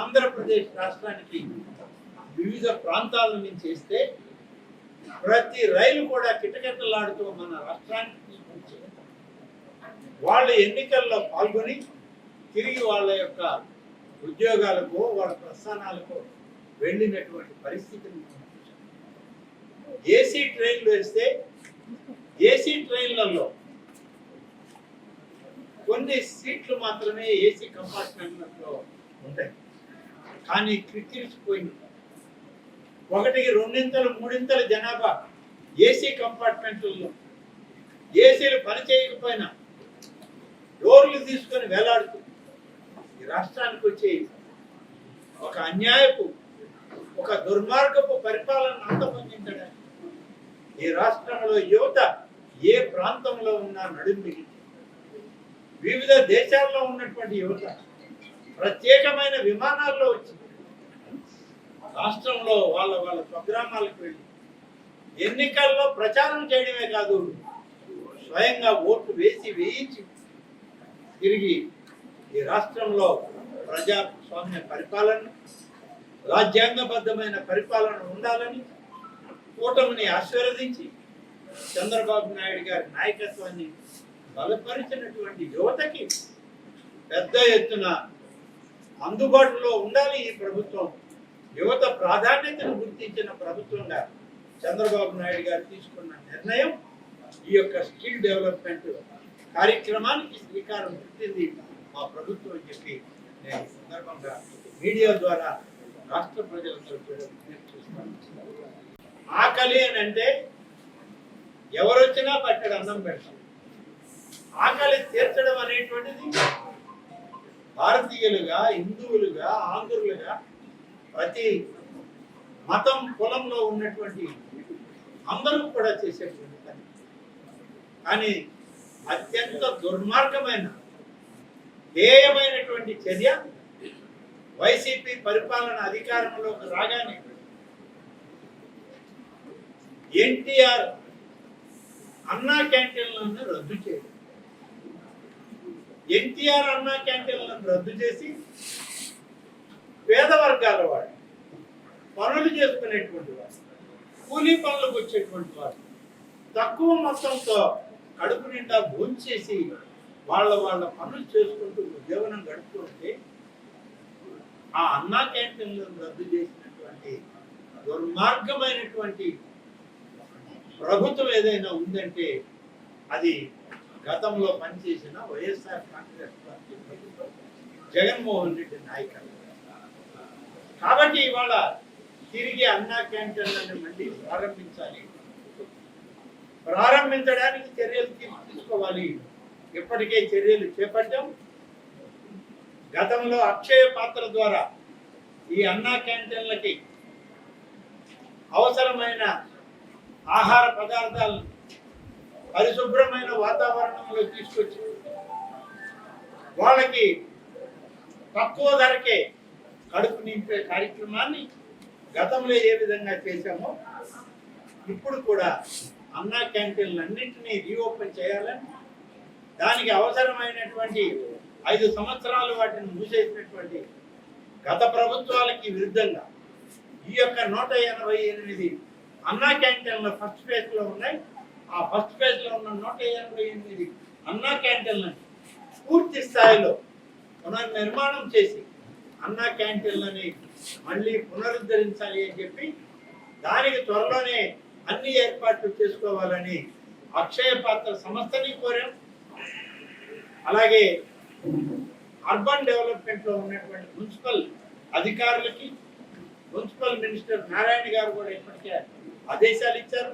ఆంధ్రప్రదేశ్ రాష్ట్రానికి వివిధ ప్రాంతాల నుంచి చేస్తే ప్రతి రైలు కూడా కిటకిటలాడుతూ మన రాష్ట్రానికి తీసుకొచ్చి వాళ్ళు ఎన్నికల్లో పాల్గొని తిరిగి వాళ్ళ యొక్క ఉద్యోగాలకు వాళ్ళ ప్రస్థానాలకు వెళ్ళినటువంటి పరిస్థితిని ఏసీ ట్రైన్లు వేస్తే ఏసీ ట్రైన్లలో కొన్ని సీట్లు మాత్రమే ఏసీ కంపార్ట్మెంట్లలో ఉంటాయి, కానీ క్రిక్కిరిసిపోయింది. ఒకటికి 2 3 జనాభా ఏసీ కంపార్ట్మెంట్లలో ఏసీలు పని చేయకపోయినా డోర్లు తీసుకొని వేలాడుతూ ఈ రాష్ట్రానికి వచ్చి ఒక అన్యాయపు ఒక దుర్మార్గపు పరిపాలన అంతమొందించడానికి ఈ రాష్ట్రంలో యువత ఏ ప్రాంతంలో ఉన్నా నడుమి వివిధ దేశాల్లో ఉన్నటువంటి యువత ప్రత్యేకమైన విమానాల్లో వచ్చి రాష్ట్రంలో వాళ్ళ స్వగ్రామాలకు వెళ్ళి ఎన్నికల్లో ప్రచారం చేయడమే కాదు, స్వయంగా ఓట్లు వేయించి తిరిగి ఈ రాష్ట్రంలో ప్రజాస్వామ్య పరిపాలన, రాజ్యాంగబద్ధమైన పరిపాలన ఉండాలని కూటమిని ఆశీర్వదించి చంద్రబాబు నాయుడు గారి నాయకత్వాన్ని బలపరిచినటువంటి యువతకి పెద్ద ఎత్తున అందుబాటులో ఉండాలి ఈ ప్రభుత్వం. యువత ప్రాధాన్యతను గుర్తించిన ప్రభుత్వంగా చంద్రబాబు నాయుడు గారు తీసుకున్న నిర్ణయం ఈ యొక్క స్కిల్ డెవలప్మెంట్ కార్యక్రమానికి శ్రీకారం చుట్టింది మా ప్రభుత్వం అని చెప్పి నేను ఈ సందర్భంగా మీడియా ద్వారా రాష్ట్ర ప్రజలతో చూస్తాను. ఆకలి అని అంటే ఎవరొచ్చినా పట్టడు అన్నం పెడతాం. ఆకలి తీర్చడం అనేటువంటిది భారతీయులుగా, హిందువులుగా, ఆంధ్రులుగా ప్రతి మతం కులంలో ఉన్నటువంటి అందరూ కూడా చేసేటువంటి పని. కానీ అత్యంత దుర్మార్గమైన హేయమైనటువంటి చర్య వైసీపీ పరిపాలన అధికారంలోకి రాగానే ఎన్టీఆర్ అన్నా క్యాంటీన్లను రద్దు చేయడం. ఎన్టీఆర్ అన్నా క్యాంటీన్లను రద్దు చేసి పేద వర్గాల వాడు, పనులు చేసుకునేటువంటి వాడు, కూలీ పనులకు వచ్చేటువంటి వాడు తక్కువ మొత్తంతో కడుపు నిండా భోంచేసి వాళ్ళ పనులు చేసుకుంటూ ఉద్యోగం గడుపుతుంటే ఆ అన్నా క్యాంటీన్లను రద్దు చేసినటువంటి దుర్మార్గమైనటువంటి ప్రభుత్వం ఏదైనా ఉందంటే అది గతంలో పనిచేసిన వైఎస్ఆర్ కాంగ్రెస్ పార్టీ ప్రభుత్వం, జగన్మోహన్ రెడ్డి నాయకత్వం. కాబట్టి ఇవాళ తిరిగి అన్నా క్యాంటీన్లను మళ్ళీ ప్రారంభించడానికి చర్యలు తీసుకోవాలి. ఇప్పటికే చర్యలు చేపట్టాం. గతంలో అక్షయ పాత్ర ద్వారా ఈ అన్నా క్యాంటీన్లకి అవసరమైన ఆహార పదార్థాలను పరిశుభ్రమైన వాతావరణంలో తీసుకొచ్చి వాళ్ళకి తక్కువ ధరకే కడుపు నింపే కార్యక్రమాన్ని గతంలో ఏ విధంగా చేశామో ఇప్పుడు కూడా అన్నా క్యాంటీన్లన్నింటినీ రీఓపెన్ చేయాలని, దానికి అవసరమైనటువంటి 5 సంవత్సరాలు వాటిని మూసేసినటువంటి గత ప్రభుత్వాలకి విరుద్ధంగా ఈ యొక్క 188 అన్నా క్యాంటీన్ల ఫస్ట్ ఫేజ్ లో ఉన్నాయి. ఆ ఫస్ట్ ఫేజ్ లో ఉన్న 188 అన్నా క్యాంటీన్లను పూర్తి స్థాయిలో పునర్నిర్మాణం చేసి అన్నా క్యాంటీన్లని మళ్ళీ పునరుద్ధరించాలి అని చెప్పి దానికి త్వరలోనే అన్ని ఏర్పాట్లు చేసుకోవాలని అక్షయ పాత్ర సంస్థని కోరాం. అలాగే అర్బన్ డెవలప్మెంట్ లో ఉన్నటువంటి మున్సిపల్ అధికారులకి మున్సిపల్ మినిస్టర్ నారాయణ గారు కూడా ఇప్పటికే ఆదేశాలు ఇచ్చారు.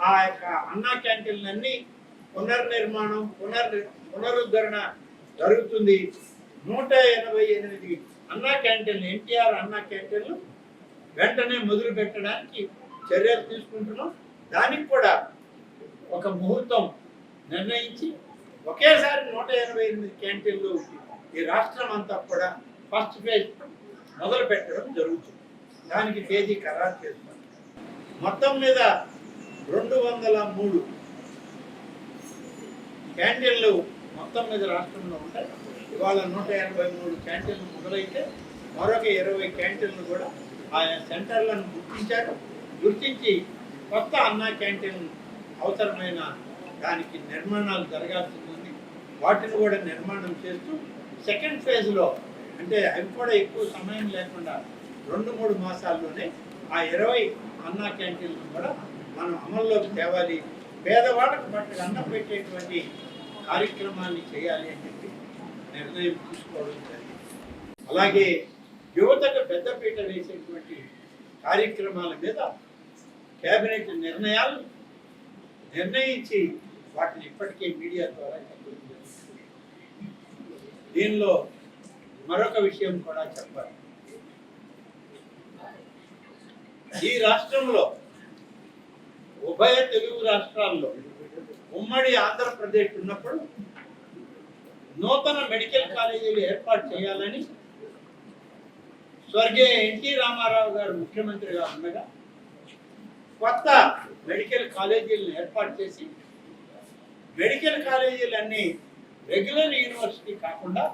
ఆ యొక్క అన్నా క్యాంటీన్లన్నీ పునర్నిర్మాణం పునరుద్ధరణ జరుగుతుంది. 188 అన్నా క్యాంటీన్లు, ఎన్టీఆర్ అన్నా క్యాంటీన్లు వెంటనే మొదలు పెట్టడానికి చర్యలు తీసుకుంటున్నాం. దానికి కూడా ఒక ముహూర్తం నిర్ణయించి ఒకేసారి 188 క్యాంటీన్లు ఈ రాష్ట్రం అంతా కూడా ఫస్ట్ ఫేజ్ మొదలు పెట్టడం జరుగుతుంది. దానికి తేదీ ఖరారు చేస్తాం. మొత్తం మీద 203 క్యాంటీన్లు మొత్తం మీద రాష్ట్రంలో ఉంటాయి. ఇవాళ 183 క్యాంటీన్లు మొదలైతే మరొక 20 క్యాంటీన్లు కూడా ఆయా సెంటర్లను గుర్తించి కొత్త అన్నా క్యాంటీన్ అవసరమైన దానికి నిర్మాణాలు జరగాల్సి ఉంది. వాటిని కూడా నిర్మాణం చేస్తూ సెకండ్ ఫేజ్లో, అంటే అవి కూడా ఎక్కువ సమయం లేకుండా 2-3 మాసాల్లోనే ఆ 20 అన్నా క్యాంటీన్లు కూడా మనం అమల్లోకి తేవాలి. పేదవాళ్ళకు బట్టి అన్నం పెట్టేటువంటి కార్యక్రమాన్ని చేయాలి అని చెప్పి నిర్ణయం తీసుకోవడం జరిగింది. అలాగే యువతకు పెద్దపీట వేసేటువంటి కార్యక్రమాల మీద కేబినెట్ నిర్ణయాలు నిర్ణయించి వాటిని ఇప్పటికే మీడియా ద్వారా చెప్పడం జరుగుతుంది. దీనిలో మరొక విషయం కూడా చెప్పాలి. ఈ రాష్ట్రంలో ఉభయ తెలుగు రాష్ట్రాల్లో ఉమ్మడి ఆంధ్రప్రదేశ్ ఉన్నప్పుడు నూతన మెడికల్ కాలేజీలు ఏర్పాటు చేయాలని స్వర్గీయ ఎన్టీ రామారావు గారు ముఖ్యమంత్రిగా ఉండగా కొత్త మెడికల్ కాలేజీలను ఏర్పాటు చేసి మెడికల్ కాలేజీలన్నీ రెగ్యులర్ యూనివర్సిటీ కాకుండా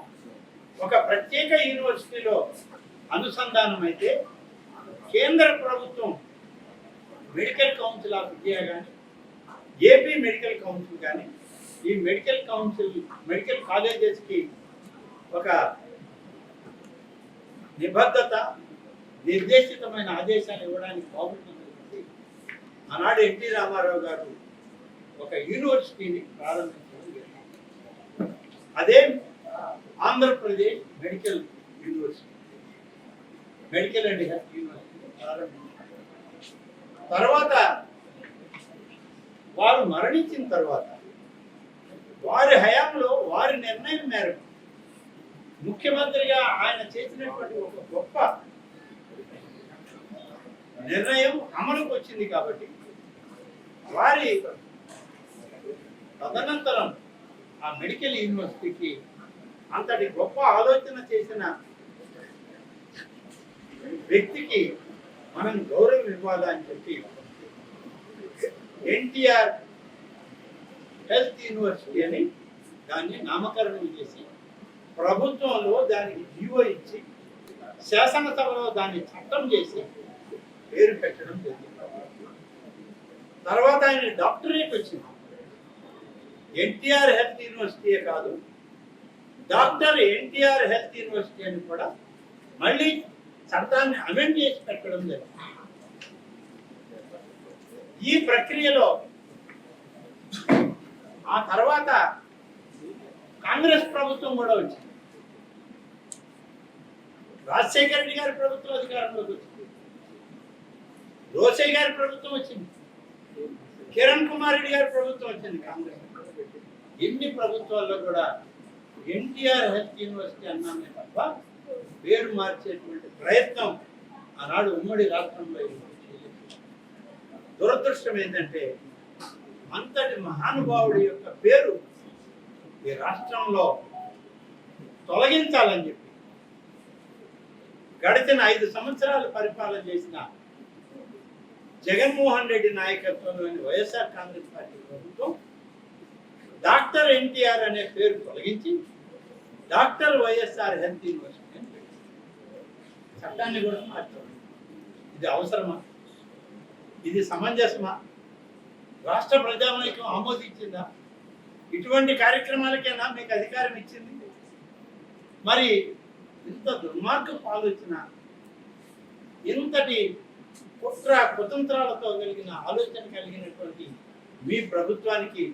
ఒక ప్రత్యేక యూనివర్సిటీలో అనుసంధానం అయితే కేంద్ర ప్రభుత్వం మెడికల్ కౌన్సిల్ ఆఫ్ ఇండియా కానీ ఏపీ మెడికల్ కౌన్సిల్ కానీ ఈ మెడికల్ కాలేజెస్కి ఒక నిబద్ధత నిర్దేశితమైన ఆదేశాలు ఇవ్వడానికి బాగుంటుంది. ఆనాడు ఎన్టీ రామారావు గారు ఒక యూనివర్సిటీని ప్రారంభించడం జరిగింది. అదే Andhra Pradesh medical university, medical and health university ప్రారంభించారు. తర్వాత వారు మరణించిన తర్వాత వారి హయాంలో వారి నిర్ణయం మేరకు ముఖ్యమంత్రిగా ఆయన చేసినటువంటి ఒక గొప్ప నిర్ణయం అమలుకు వచ్చింది. కాబట్టి వారి తదనంతరం ఆ మెడికల్ యూనివర్సిటీకి అంతటి గొప్ప ఆలోచన చేసిన వ్యక్తికి మనం గౌరవం ఇవ్వాలని చెప్పి ఎన్టీఆర్ హెల్త్ యూనివర్సిటీ అని దాన్ని నామకరణం చేసి ప్రభుత్వంలో దానికి జీవో ఇచ్చి శాసనసభలో దాన్ని చట్టం చేసి పేరు పెట్టడం జరిగింది. తర్వాత ఆయన డాక్టరేట్ వచ్చింది. ఎన్టీఆర్ హెల్త్ యూనివర్సిటీయే కాదు, డాక్టర్ ఎన్టీఆర్ హెల్త్ యూనివర్సిటీ అని కూడా మళ్ళీ చట్టాన్ని అమెండ్ చేసి పెట్టడం జరిగింది. ఈ ప్రక్రియలో ఆ తర్వాత కాంగ్రెస్ ప్రభుత్వం కూడా వచ్చింది. రాజశేఖర రెడ్డి గారి ప్రభుత్వం అధికారంలోకి వచ్చింది. రోసయ్య గారి ప్రభుత్వం వచ్చింది. కిరణ్ కుమార్ రెడ్డి గారి ప్రభుత్వం వచ్చింది. కాంగ్రెస్ ఎన్ని ప్రభుత్వాల్లో కూడా ఎన్టీఆర్ హెల్త్ యూనివర్సిటీ అన్నామే తప్ప పేరు మార్చేటువంటి ప్రయత్నం ఆనాడు ఉమ్మడి రాష్ట్రంలో దురదృష్టం ఏంటంటే అంతటి మహానుభావుడి యొక్క పేరు ఈ రాష్ట్రంలో తొలగించాలని చెప్పి గడిచిన 5 సంవత్సరాలు పరిపాలన చేసిన జగన్మోహన్ రెడ్డి నాయకత్వంలోని వైఎస్ఆర్ కాంగ్రెస్ పార్టీ ప్రభుత్వం డాక్టర్ ఎన్టీఆర్ అనే పేరు తొలగించి డాక్టర్ వైఎస్ఆర్ హెల్త్ యూనివర్సిటీ అని పెట్టింది. చట్టాన్ని కూడా మార్చారు. ఇది అవసరమా? ఇది సమంజసమా? రాష్ట్ర ప్రజానీకం ఆమోదించిందా? ఇటువంటి కార్యక్రమాలకైనా మీకు అధికారం ఇచ్చింది? మరి ఇంత దుర్మార్గపు ఆలోచన, ఇంతటి కుతంత్రాలతో కలిగిన ఆలోచన కలిగినటువంటి మీ ప్రభుత్వానికి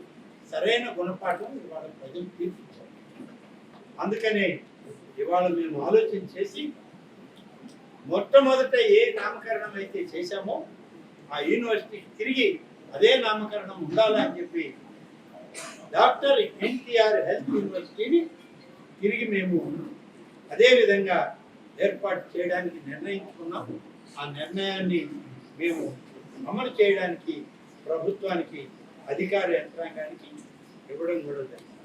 సరైన గుణపాఠం ఇవాళ ప్రజలు తీర్పించారు. అందుకనే ఇవాళ మేము ఆలోచన చేసి మొట్టమొదట ఏ నామకరణం అయితే చేశామో ఆ యూనివర్సిటీకి తిరిగి అదే నామకరణం ఉండాలని చెప్పి డాక్టర్ ఎన్టీఆర్ హెల్త్ యూనివర్సిటీని తిరిగి మేము అదే విధంగా ఏర్పాటు చేయడానికి నిర్ణయించుకున్నాం. ఆ నిర్ణయాన్ని మేము అమలు చేయడానికి ప్రభుత్వానికి అధికార యంత్రాంగానికి ఇవ్వడం కూడా జరిగింది.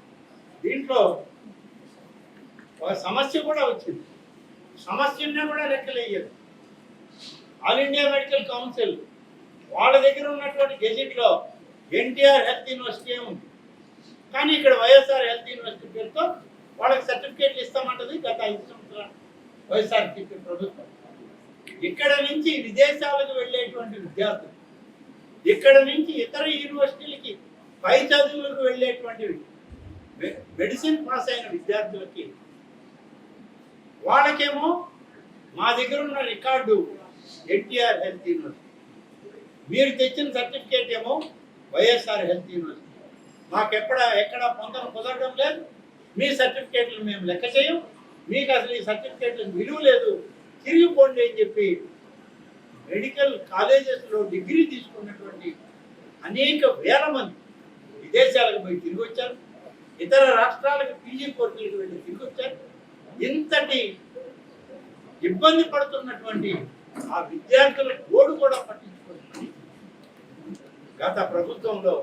దీంట్లో ఒక సమస్య కూడా వచ్చింది. సమస్యను కూడా లెక్కలేయదు. ఆల్ ఇండియా మెడికల్ కౌన్సిల్ వాళ్ళ దగ్గర ఉన్నటువంటి గెజిట్లో ఎన్టీఆర్ హెల్త్ యూనివర్సిటీ ఉంది, కానీ ఇక్కడ వైఎస్ఆర్ హెల్త్ యూనివర్సిటీ పేరుతో వాళ్ళకి సర్టిఫికేట్లు ఇస్తామంటది గత 5 సంవత్సరాలు వైఎస్ఆర్సీపీ ప్రభుత్వం. ఇక్కడ నుంచి విదేశాలకు వెళ్ళేటువంటి విద్యార్థులు, ఇక్కడ నుంచి ఇతర యూనివర్సిటీలకి పై చదువులకు వెళ్ళేటువంటి మెడిసిన్ పాస్ అయిన విద్యార్థులకి వాళ్ళకేమో మా దగ్గర ఉన్న రికార్డు ఎన్టీఆర్ హెల్త్ యూనివర్సిటీ, మీరు తెచ్చిన సర్టిఫికేట్ ఏమో వైఎస్ఆర్ హెల్త్ యూనివర్సిటీ. మాకు ఎక్కడ పొందడం కుదరడం లేదు, మీ సర్టిఫికేట్లు మేము లెక్క చేయం, మీకు అసలు ఈ సర్టిఫికేట్లకు విలువ లేదు, తిరిగిపోండి అని చెప్పి మెడికల్ కాలేజెస్లో డిగ్రీ తీసుకున్నటువంటి అనేక వేల మంది విదేశాలకు పోయి తిరిగి వచ్చారు, ఇతర రాష్ట్రాలకు పీజీ కోర్సులకు వెళ్ళి తిరిగి వచ్చారు. ఇంతటి ఇబ్బంది పడుతున్నటువంటి ఆ విద్యార్థుల గోడు కూడా పట్టించుకుంటుంది. గత ప్రభుత్వంలో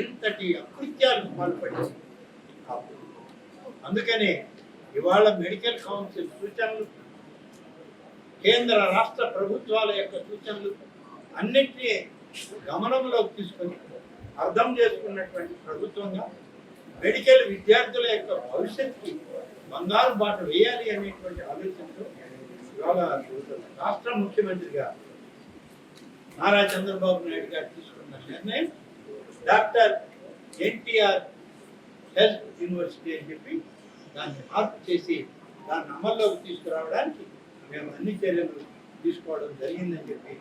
ఇంతటి అకృత్యాలకు పాల్పడింది. అందుకని ఇవాళ మెడికల్ కౌన్సిల్ సూచనలు, కేంద్ర రాష్ట్ర ప్రభుత్వాల యొక్క సూచనలు అన్నింటినీ గమనంలోకి తీసుకొని అర్థం చేసుకున్నటువంటి ప్రభుత్వంగా మెడికల్ విద్యార్థుల యొక్క భవిష్యత్తుకి బంగారు బాట వేయాలి అనేటువంటి ఆలోచనతో ఇవాళ రాష్ట్ర ముఖ్యమంత్రిగా నారా చంద్రబాబు నాయుడు గారు తీసుకున్న నిర్ణయం డాక్టర్ ఎన్టీఆర్ హెల్త్ యూనివర్సిటీ అని చెప్పి దాన్ని మార్పు చేసి దాన్ని అమల్లోకి తీసుకురావడానికి మేము అన్ని చర్యలు తీసుకోవడం జరిగిందని చెప్పి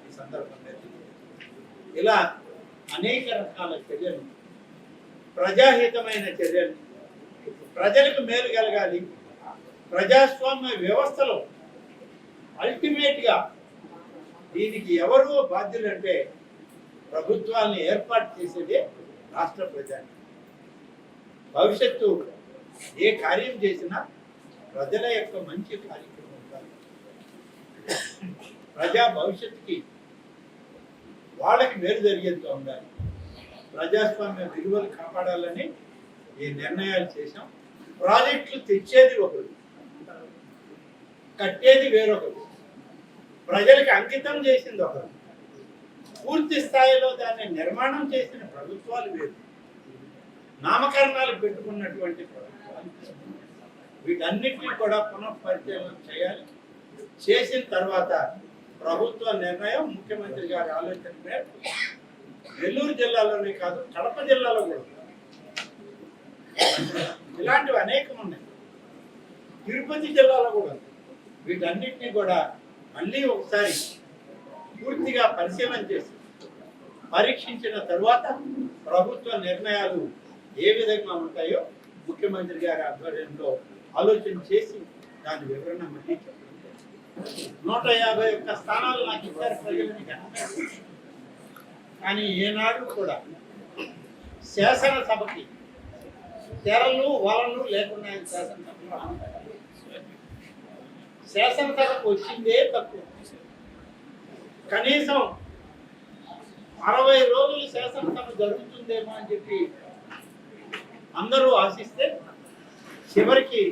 ఈ సందర్భంగా ఇలా అనేక రకాల చర్యలు, ప్రజాహితమైన చర్యలు, ప్రజలకు మేలు కలగాలి, ప్రజాస్వామ్య వ్యవస్థలో అల్టిమేట్గా దీనికి ఎవరు బాధ్యులు అంటే ప్రభుత్వాన్ని ఏర్పాటు చేసేదే రాష్ట్ర ప్రజలు. భవిష్యత్తు ఏ కార్యం చేసినా ప్రజల యొక్క మంచి కార్యక్రమం ఉండాలి. ప్రజా భవిష్యత్తుకి వాళ్ళకి మేలు జరిగేదిగా ఉండాలి. ప్రజాస్వామ్య విలువలు కాపాడాలని ఈ నిర్ణయాలు చేశాం. ప్రాజెక్టులు తెచ్చేది ఒకరు, కట్టేది వేరొకరు, ప్రజలకు అంకితం చేసింది ఒకరు, పూర్తి స్థాయిలో దాన్ని నిర్మాణం చేసిన ప్రభుత్వాలు వేరు, నామకరణాలు పెట్టుకున్నటువంటి ప్రభుత్వాలు. వీటన్నిటినీ కూడా పునఃపరిశీలన చేయాలి. చేసిన తర్వాత ప్రభుత్వ నిర్ణయం, ముఖ్యమంత్రి గారి ఆలోచన మేరకు నెల్లూరు జిల్లాలోనే కాదు కడప జిల్లాలో కూడా ఇలాంటివి అనేకం ఉన్నాయి, తిరుపతి జిల్లాలో కూడా. వీటన్నిటినీ కూడా మళ్ళీ ఒకసారి పూర్తిగా పరిశీలన చేసి పరీక్షించిన తరువాత ప్రభుత్వ నిర్ణయాలు ఏ విధంగా ఉంటాయో ముఖ్యమంత్రి గారి ఆధ్వర్యంలో ఆలోచన చేసి దాని వివరణ మళ్ళీ చెప్పండి. 151 స్థానాలు నాకు ఇచ్చారు ప్రజలని, కానీ ఏనాడు కూడా శాసనసభకి తెరలు వలలు లేకుండా శాసనసభకు వచ్చిందే తక్కువ. కనీసం 60 రోజులు శాసనసభ జరుగుతుందేమో అని చెప్పి అందరూ ఆశిస్తే చివరికి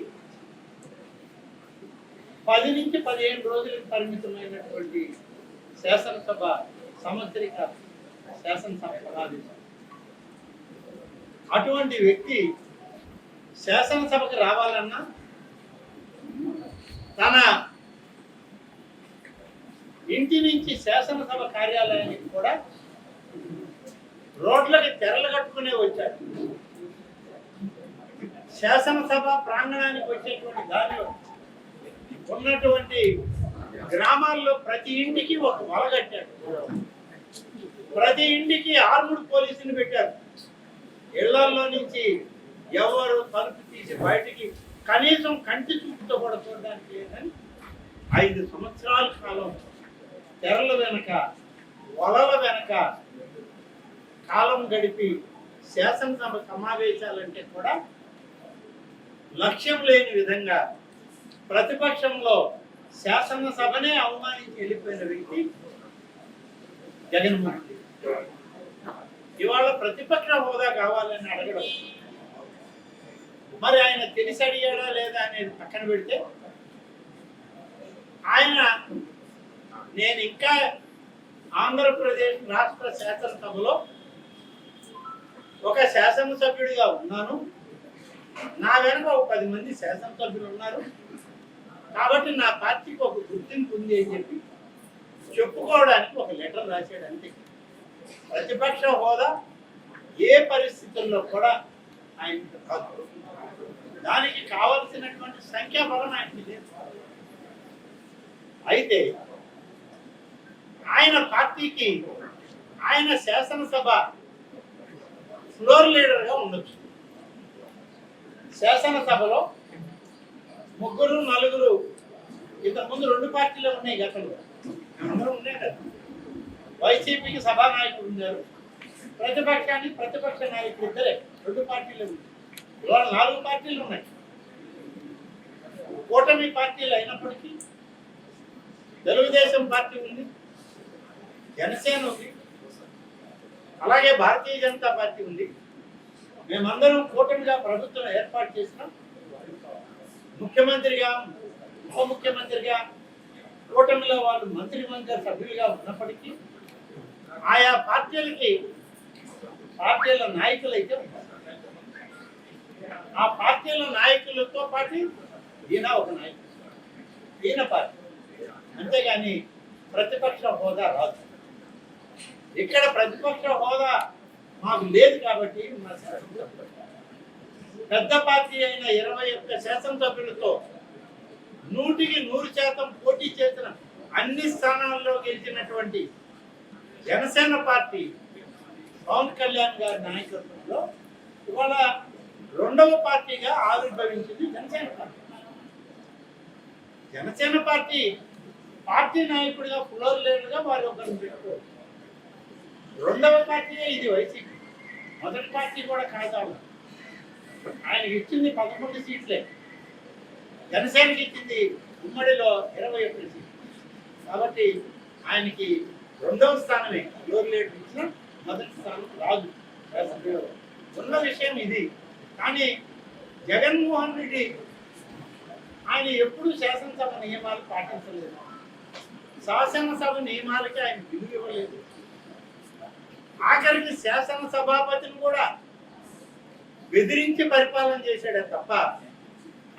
10 నుంచి 15 రోజులకు పరిమితమైనటువంటి శాసనసభ సంవత్సరిక శాసనసభ సమావేశం. అటువంటి వ్యక్తి శాసనసభకు రావాలన్నా తన ఇంటి నుంచి శాసనసభ కార్యాలయానికి కూడా రోడ్లకి తెరలు కట్టుకునే వచ్చాడు. శాసనసభ ప్రాంగణానికి వచ్చేటువంటి దారిలో ఉన్నటువంటి గ్రామాల్లో ప్రతి ఇంటికి ఒక వల కట్టాడు, ప్రతి ఇంటికి ఆర్ముడ్ పోలీసులు పెట్టారు. ఇళ్లలో నుంచి ఎవరు తలుపు తీసి బయటికి కనీసం కంటి చూపుతో కూడా చూడడానికి లేదని 5 సంవత్సరాల కాలం తెరల వెనక వలల వెనక కాలం గడిపి శాసనసభ సమావేశాలంటే కూడా లక్ష్యం లేని విధంగా ప్రతిపక్షంలో శాసనసభనే అవమానించి వెళ్ళిపోయిన వ్యక్తి జగన్మోహన్ రెడ్డి. ఇవాళ ప్రతిపక్ష హోదా కావాలని అడగడం, మరి ఆయన తెలిసి అడిగాడా లేదా అనేది పక్కన పెడితే ఆయన నేను ఇంకా ఆంధ్రప్రదేశ్ రాష్ట్ర శాసనసభలో ఒక శాసనసభ్యుడిగా ఉన్నాను. నా వెనుక ఒక 10 మంది శాసనసభ్యులు ఉన్నారు. కాబట్టి నా పార్టీకి ఒక గుర్తింపు ఉంది అని చెప్పి చెప్పుకోవడానికి ఒక లెటర్ రాశాడు అంతే. ప్రతిపక్ష హోదా ఏ పరిస్థితుల్లో కూడా ఆయనకు కాదు. దానికి కావలసినటువంటి సంఖ్యాబలం ఆయనకి లేదు. అయితే ఆయన పార్టీకి ఆయన శాసనసభ ఫ్లోర్ లీడర్గా ఉండొచ్చు. శాసనసభలో 3, 4 ఇంతకుముందు 2 పార్టీలు ఉన్నాయి గతంలో, అందరూ ఉన్నాయి కదా. వైసీపీకి సభానాయకుడు ఉన్నారు, ప్రతిపక్ష నాయకుడు ఇద్దరే, 2 పార్టీలు ఉన్నాయి. ఇవాళ 4 పార్టీలు ఉన్నాయి. కూటమి పార్టీలు అయినప్పటికీ తెలుగుదేశం పార్టీ ఉంది, జనసేన ఉంది, అలాగే భారతీయ జనతా పార్టీ ఉంది. మేమందరం కూటమిగా ప్రభుత్వం ఏర్పాటు చేసినాం. ముఖ్యమంత్రిగా, ఉప ముఖ్యమంత్రిగా కూటమిలో వాళ్ళు మంత్రిమండలి సభ్యులుగా ఉన్నప్పటికీ ఆయా పార్టీల నాయకులు అయితే ఉన్నారు. ఆ పార్టీల నాయకులతో పాటు ఈయన ఒక నాయకుడు, ఈయన పార్టీ. అంతేగాని ప్రతిపక్ష హోదా రాదు. ఇక్కడ ప్రతిపక్ష హోదా మాకు లేదు కాబట్టి మా పెద్ద పార్టీ అయిన 21 శాసనసభ్యులతో 100% పోటీ చేసిన అన్ని స్థానాల్లో గెలిచినటువంటి జనసేన పార్టీ పవన్ కళ్యాణ్ గారి నాయకత్వంలో ఇవాళ 2వ పార్టీగా ఆవిర్భవించింది జనసేన పార్టీ. జనసేన పార్టీ నాయకుడిగా ఫ్లోర్ లీడర్గా వారు ఒకరిని పెట్టుకోరు. 2వ పార్టీయే ఇది వైసీపీ. మొదటి పార్టీ కూడా కాదు. ఆయనకి ఇచ్చింది 11 సీట్లే, జనసేనకి ఇచ్చింది ఉమ్మడిలో 21 సీట్లు. కాబట్టి ఆయనకి 2వ స్థానమే ఫ్లోర్ లీడర్ ఇచ్చిన, మొదటి స్థానం రాదు. ఉన్న విషయం ఇది. కానీ జగన్మోహన్ రెడ్డి ఆయన ఎప్పుడూ శాసనసభ నియమాలు పాటించలేదు. శాసనసభ నియమాలకి ఆయన విలువ ఇవ్వలేదు. ఆఖరికి శాసనసభాపతిని కూడా బెదిరించి పరిపాలన చేశాడే తప్ప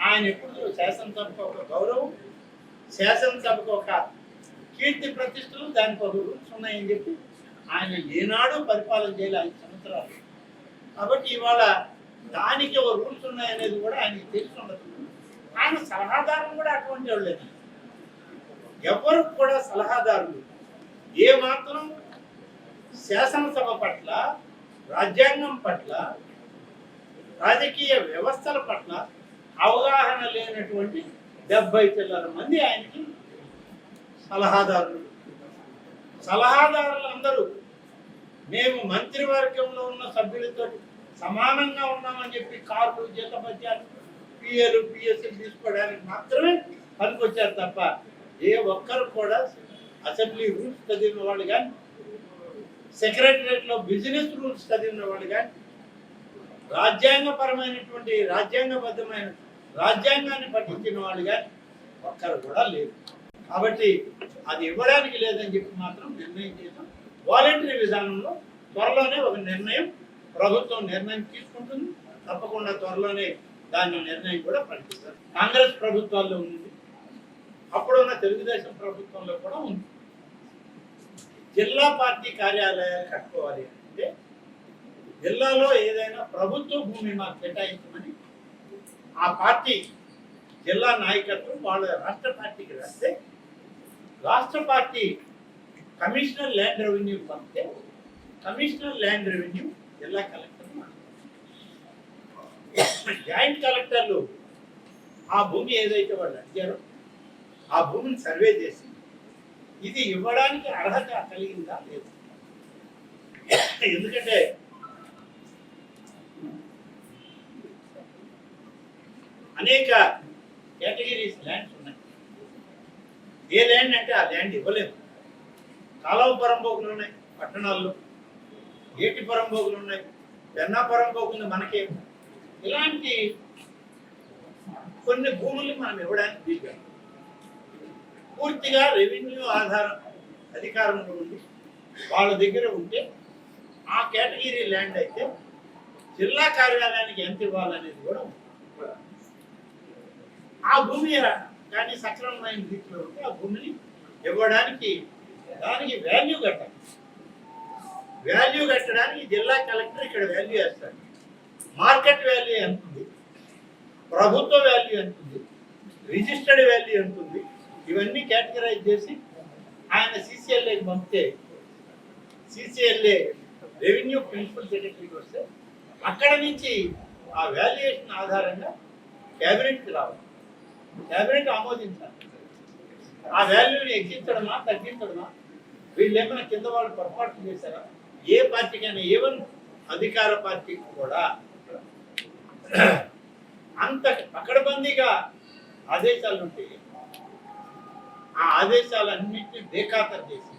ఆయన ఎప్పుడు శాసనసభకు ఒక గౌరవం, శాసనసభకు ఒక కీర్తి ప్రతిష్టలు, దానికి ఒక రూల్స్ ఉన్నాయని చెప్పి ఆయన ఏనాడు పరిపాలన చేయాలి 5 సంవత్సరాలు. కాబట్టి ఇవాళ దానికి ఒక రూల్స్ ఉన్నాయనేది కూడా ఆయనకి తెలిసి ఉండదు. ఆయన సలహాదారులు కూడా అటువంటి వాళ్ళు లేదు. ఎవరు కూడా సలహాదారులు ఏ మాత్రం శాసనసభ పట్ల, రాజ్యాంగం పట్ల, రాజకీయ వ్యవస్థల పట్ల అవగాహన లేనటువంటి 70 చిల్లర మంది ఆయనకి సలహాదారులు. సలహాదారులందరూ మేము మంత్రివర్గంలో ఉన్న సభ్యులతో సమానంగా ఉన్నామని చెప్పి కార్లు, జీతభత్యాలు, పిఏలు, పిఎస్లు తీసుకోవడానికి మాత్రమే పనికొచ్చారు తప్ప ఏ ఒక్కరు కూడా అసెంబ్లీ రూల్స్ చదివిన వాళ్ళు కానీ, సెక్రటరియట్లో బిజినెస్ రూల్స్ చదివిన వాళ్ళు కానీ, రాజ్యాంగపరమైనటువంటి రాజ్యాంగబద్ధమైన రాజ్యాంగాన్ని పఠించిన వాళ్ళు కానీ ఒక్కరు కూడా లేరు. కాబట్టి అది ఇవ్వడానికి లేదని చెప్పి మాత్రం నిర్ణయం చేశాం. వాలంటరీ విధానంలో త్వరలోనే ఒక నిర్ణయం ప్రభుత్వం నిర్ణయం తీసుకుంటుంది. తప్పకుండా త్వరలోనే దాని నిర్ణయం కూడా ప్రకటిస్తారు. కాంగ్రెస్ ప్రభుత్వాల్లో ఉంది, అప్పుడున్న తెలుగుదేశం ప్రభుత్వంలో కూడా ఉంది. జిల్లా పార్టీ కార్యాలయాలు కట్టుకోవాలి అంటే జిల్లాలో ఏదైనా ప్రభుత్వ భూమి మాకు కేటాయించమని ఆ పార్టీ జిల్లా నాయకత్వం వాళ్ళ రాష్ట్ర పార్టీకి రాస్తే, రాష్ట్ర పార్టీ కమిషనర్ ల్యాండ్ రెవెన్యూ పంపితే కమిషనర్ ల్యాండ్ రెవెన్యూ జిల్లా కలెక్టర్, జాయింట్ కలెక్టర్లు ఆ భూమి ఏదైతే వాళ్ళు అడిగారో ఆ భూమిని సర్వే చేసి ఇది ఇవ్వడానికి అర్హత కలిగిందా లేదు. ఎందుకంటే అనేక కేటగిరీస్ ల్యాండ్స్ ఉన్నాయి. ఏ ల్యాండ్ అంటే ఆ ల్యాండ్ ఇవ్వలేదు. కాలువ పరంబోకులు ఉన్నాయి పట్టణాల్లో, ఏటి పరంబోకులు ఉన్నాయి, పెన్నాపురం పోకుంది మనకే. ఇలాంటి కొన్ని భూములు మనం ఇవ్వడానికి వీలు. పూర్తిగా రెవెన్యూ ఆధారం అధికారంలో ఉంది వాళ్ళ దగ్గర ఉంటే ఆ కేటగిరీ ల్యాండ్ అయితే జిల్లా కార్యాలయానికి ఎంత ఇవ్వాలనేది కూడా ఉంది. ఆ భూమి కానీ సక్రమమైన రీతిలో ఉంటే ఆ భూమిని ఇవ్వడానికి దానికి వాల్యూ కట్టాలి. వాల్యూ కట్టడానికి జిల్లా కలెక్టర్ ఇక్కడ వాల్యూ వేస్తాడు. మార్కెట్ వాల్యూ ఎంత ఉంది, ప్రభుత్వ వాల్యూ ఎంత ఉంది, రిజిస్టర్డ్ వాల్యూ ఎంత ఉంది, ఇవన్నీ కేటగరైజ్ చేసి ఆయన సిసిఎల్ఏకి పంపితే సిసిఎల్ఏ రెవెన్యూ ప్రిన్సిపల్ సెక్రటరీకి వస్తే అక్కడ నుంచి ఆ వాల్యుయేషన్ ఆధారంగా క్యాబినెట్కి రావాలి. క్యాబినెట్ ఆమోదించాలి. ఆ వాల్యూని ఎక్కించడమా తగ్గించడమా, వీళ్ళు ఏమైనా కింద వాళ్ళు పొరపాటు చేశారా, ఏ పార్టీకైనా ఈవెన్ అధికార పార్టీకి కూడా అంత పకడ్బందీగా ఆదేశాలు ఉంటే ఆ ఆదేశాలన్నింటినీ బేఖాతరు చేసి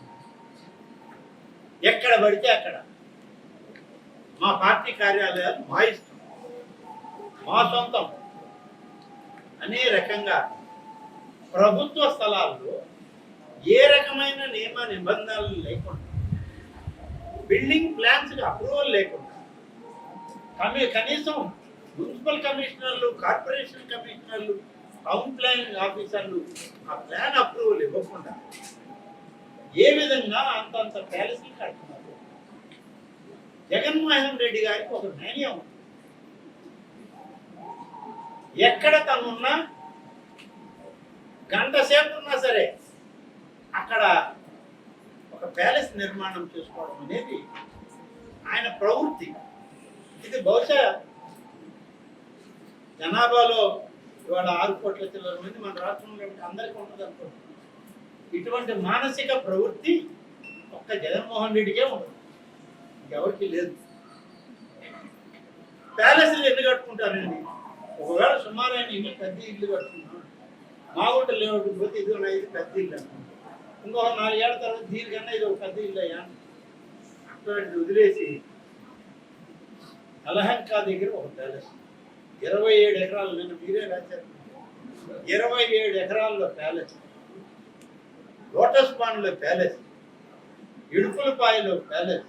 ఎక్కడ పడితే అక్కడ మా పార్టీ కార్యాలయాలు మా ఇష్టం, మా సొంతం అనే రకంగా ప్రభుత్వ స్థలాల్లో ఏ రకమైన నియమ నిబంధనలు లేకుండా, బిల్డింగ్ ప్లాన్స్ అప్రూవల్ లేకుండా, కనీసం మున్సిపల్ కమిషనర్లు, కార్పొరేషన్ కమిషనర్లు, టౌన్ ప్లానింగ్ ఆఫీసర్లు ఆ ప్లాన్ అప్రూవల్ ఇవ్వకుండా ఏ విధంగా అంతంత ప్యాలెస్లు కడుతున్నారు. జగన్మోహన్ రెడ్డి గారికి ఒక న్యాయం, ఎక్కడ తనున్నా గంట సేపు ఉన్నా సరే అక్కడ ఒక ప్యాలెస్ నిర్మాణం చేసుకోవడం అనేది ఆయన ప్రవృత్తి. ఇది బహుశా జనాభాలో ఇవాళ 6 కోట్ల చిల్లర మంది మన రాష్ట్రంలో అందరికీ ఉంటుంది అనుకోండి. ఇటువంటి మానసిక ప్రవృత్తి ఒక్క జగన్మోహన్ రెడ్డికే ఉంటుంది, ఇంకెవరికి లేదు. ప్యాలెస్లు ఎన్ని కట్టుకుంటారండి? ఒకవేళ సుమారు ఆయన ఇల్లు పెద్ద ఇల్లు కట్టుకున్నాం, మాగుంట లేకపోతే ఇది ఇది పెద్ద ఇల్లు అనుకుంటాం. ఇంకొక 4 ఏళ్ల తర్వాత దీనికన్నా ఇది ఒక పెద్ద ఇల్లు అయ్యా అటువంటి వదిలేసి అలహంకా దగ్గర ఒక ప్యాలెస్ 27 ఎకరాలు, నేను మీరే రాశారు, 27 ఎకరాల్లో ప్యాలెస్, లోటస్ పాండ్లో ప్యాలెస్, ఇడుపులపాయలో ప్యాలెస్,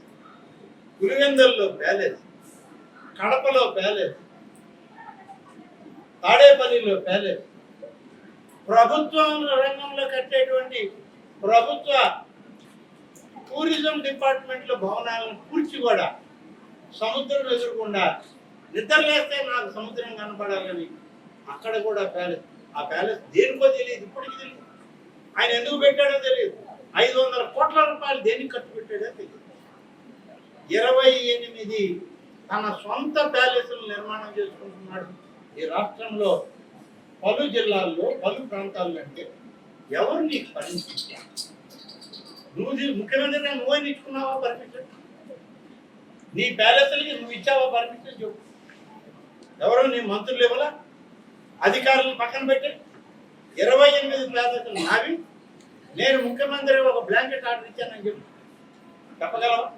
పులివెందల్లో ప్యాలెస్, కడపలో ప్యాలెస్, తాడేపల్లిలో ప్యాలెస్, ప్రభుత్వం రంగంలో కట్టేటువంటి ప్రభుత్వ టూరిజం డిపార్ట్మెంట్లో భవనాలను కూర్చి కూడా సముద్రం ఎదురకుండా నిద్రలేస్తే నాకు సముద్రం కనపడాలని అక్కడ కూడా ప్యాలెస్. ఆ ప్యాలెస్ దేనికో తెలియదు, ఇప్పటికీ తెలియదు. ఆయన ఎందుకు పెట్టాడో తెలియదు. 500 కోట్ల రూపాయలు దేనికి ఖర్చు పెట్టాడో తెలియదు. 28 తన సొంత ప్యాలెస్లు నిర్మాణం చేసుకుంటున్నాడు ఈ రాష్ట్రంలో పలు జిల్లాల్లో పలు ప్రాంతాల్లో. అంటే ఎవరు నీకు పర్మిషన్? నువ్వు ముఖ్యమంత్రిగా నువ్వే ఇచ్చుకున్నావా పర్మిషన్? నీ ప్యాలెస్లకి నువ్వు ఇచ్చావా పర్మిషన్ చెప్పు. ఎవరో నీ మంత్రులు ఇవ్వాలా? అధికారులను పక్కన పెట్టి 28 ప్యాలెస్లు నావి, నేను ముఖ్యమంత్రి ఒక బ్లాంకెట్ ఆర్డర్ ఇచ్చానని చెప్పి చెప్పగలవా?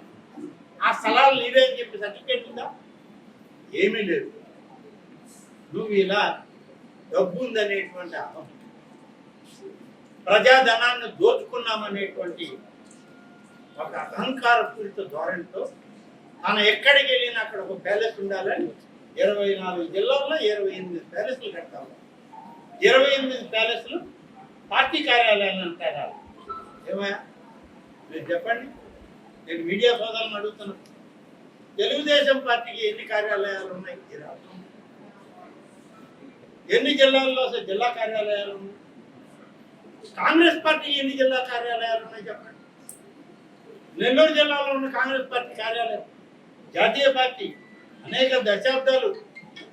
ఆ స్థలాలు నీవే అని చెప్పి సర్టిఫికేట్ ఉందా? ఏమీ లేదు. నువ్వు ఇలా డబ్బు ఉందనేటువంటి అహం, ప్రజాధనాన్ని దోచుకున్నామనేటువంటి ఒక అహంకార పూరిత ధోరణితో తను ఎక్కడికి వెళ్ళినా అక్కడ ఒక ప్యాలెస్ ఉండాలని 24 జిల్లాల్లో 28 ప్యాలెస్లు కట్టాలి. 28 ప్యాలెస్లు పార్టీ కార్యాలయాలు అంటారా? ఏమయ్యా మీరు చెప్పండి. నేను మీడియా సోదరులను అడుగుతున్నాను, తెలుగుదేశం పార్టీకి ఎన్ని కార్యాలయాలు ఉన్నాయి ఈ రాష్ట్రంలో? ఎన్ని జిల్లాల్లో అసలు జిల్లా కార్యాలయాలు ఉన్నాయి? కాంగ్రెస్ పార్టీకి ఎన్ని జిల్లా కార్యాలయాలు ఉన్నాయి చెప్పండి. నెల్లూరు జిల్లాలో ఉన్న కాంగ్రెస్ పార్టీ కార్యాలయం, జాతీయ పార్టీ అనేక దశాబ్దాలు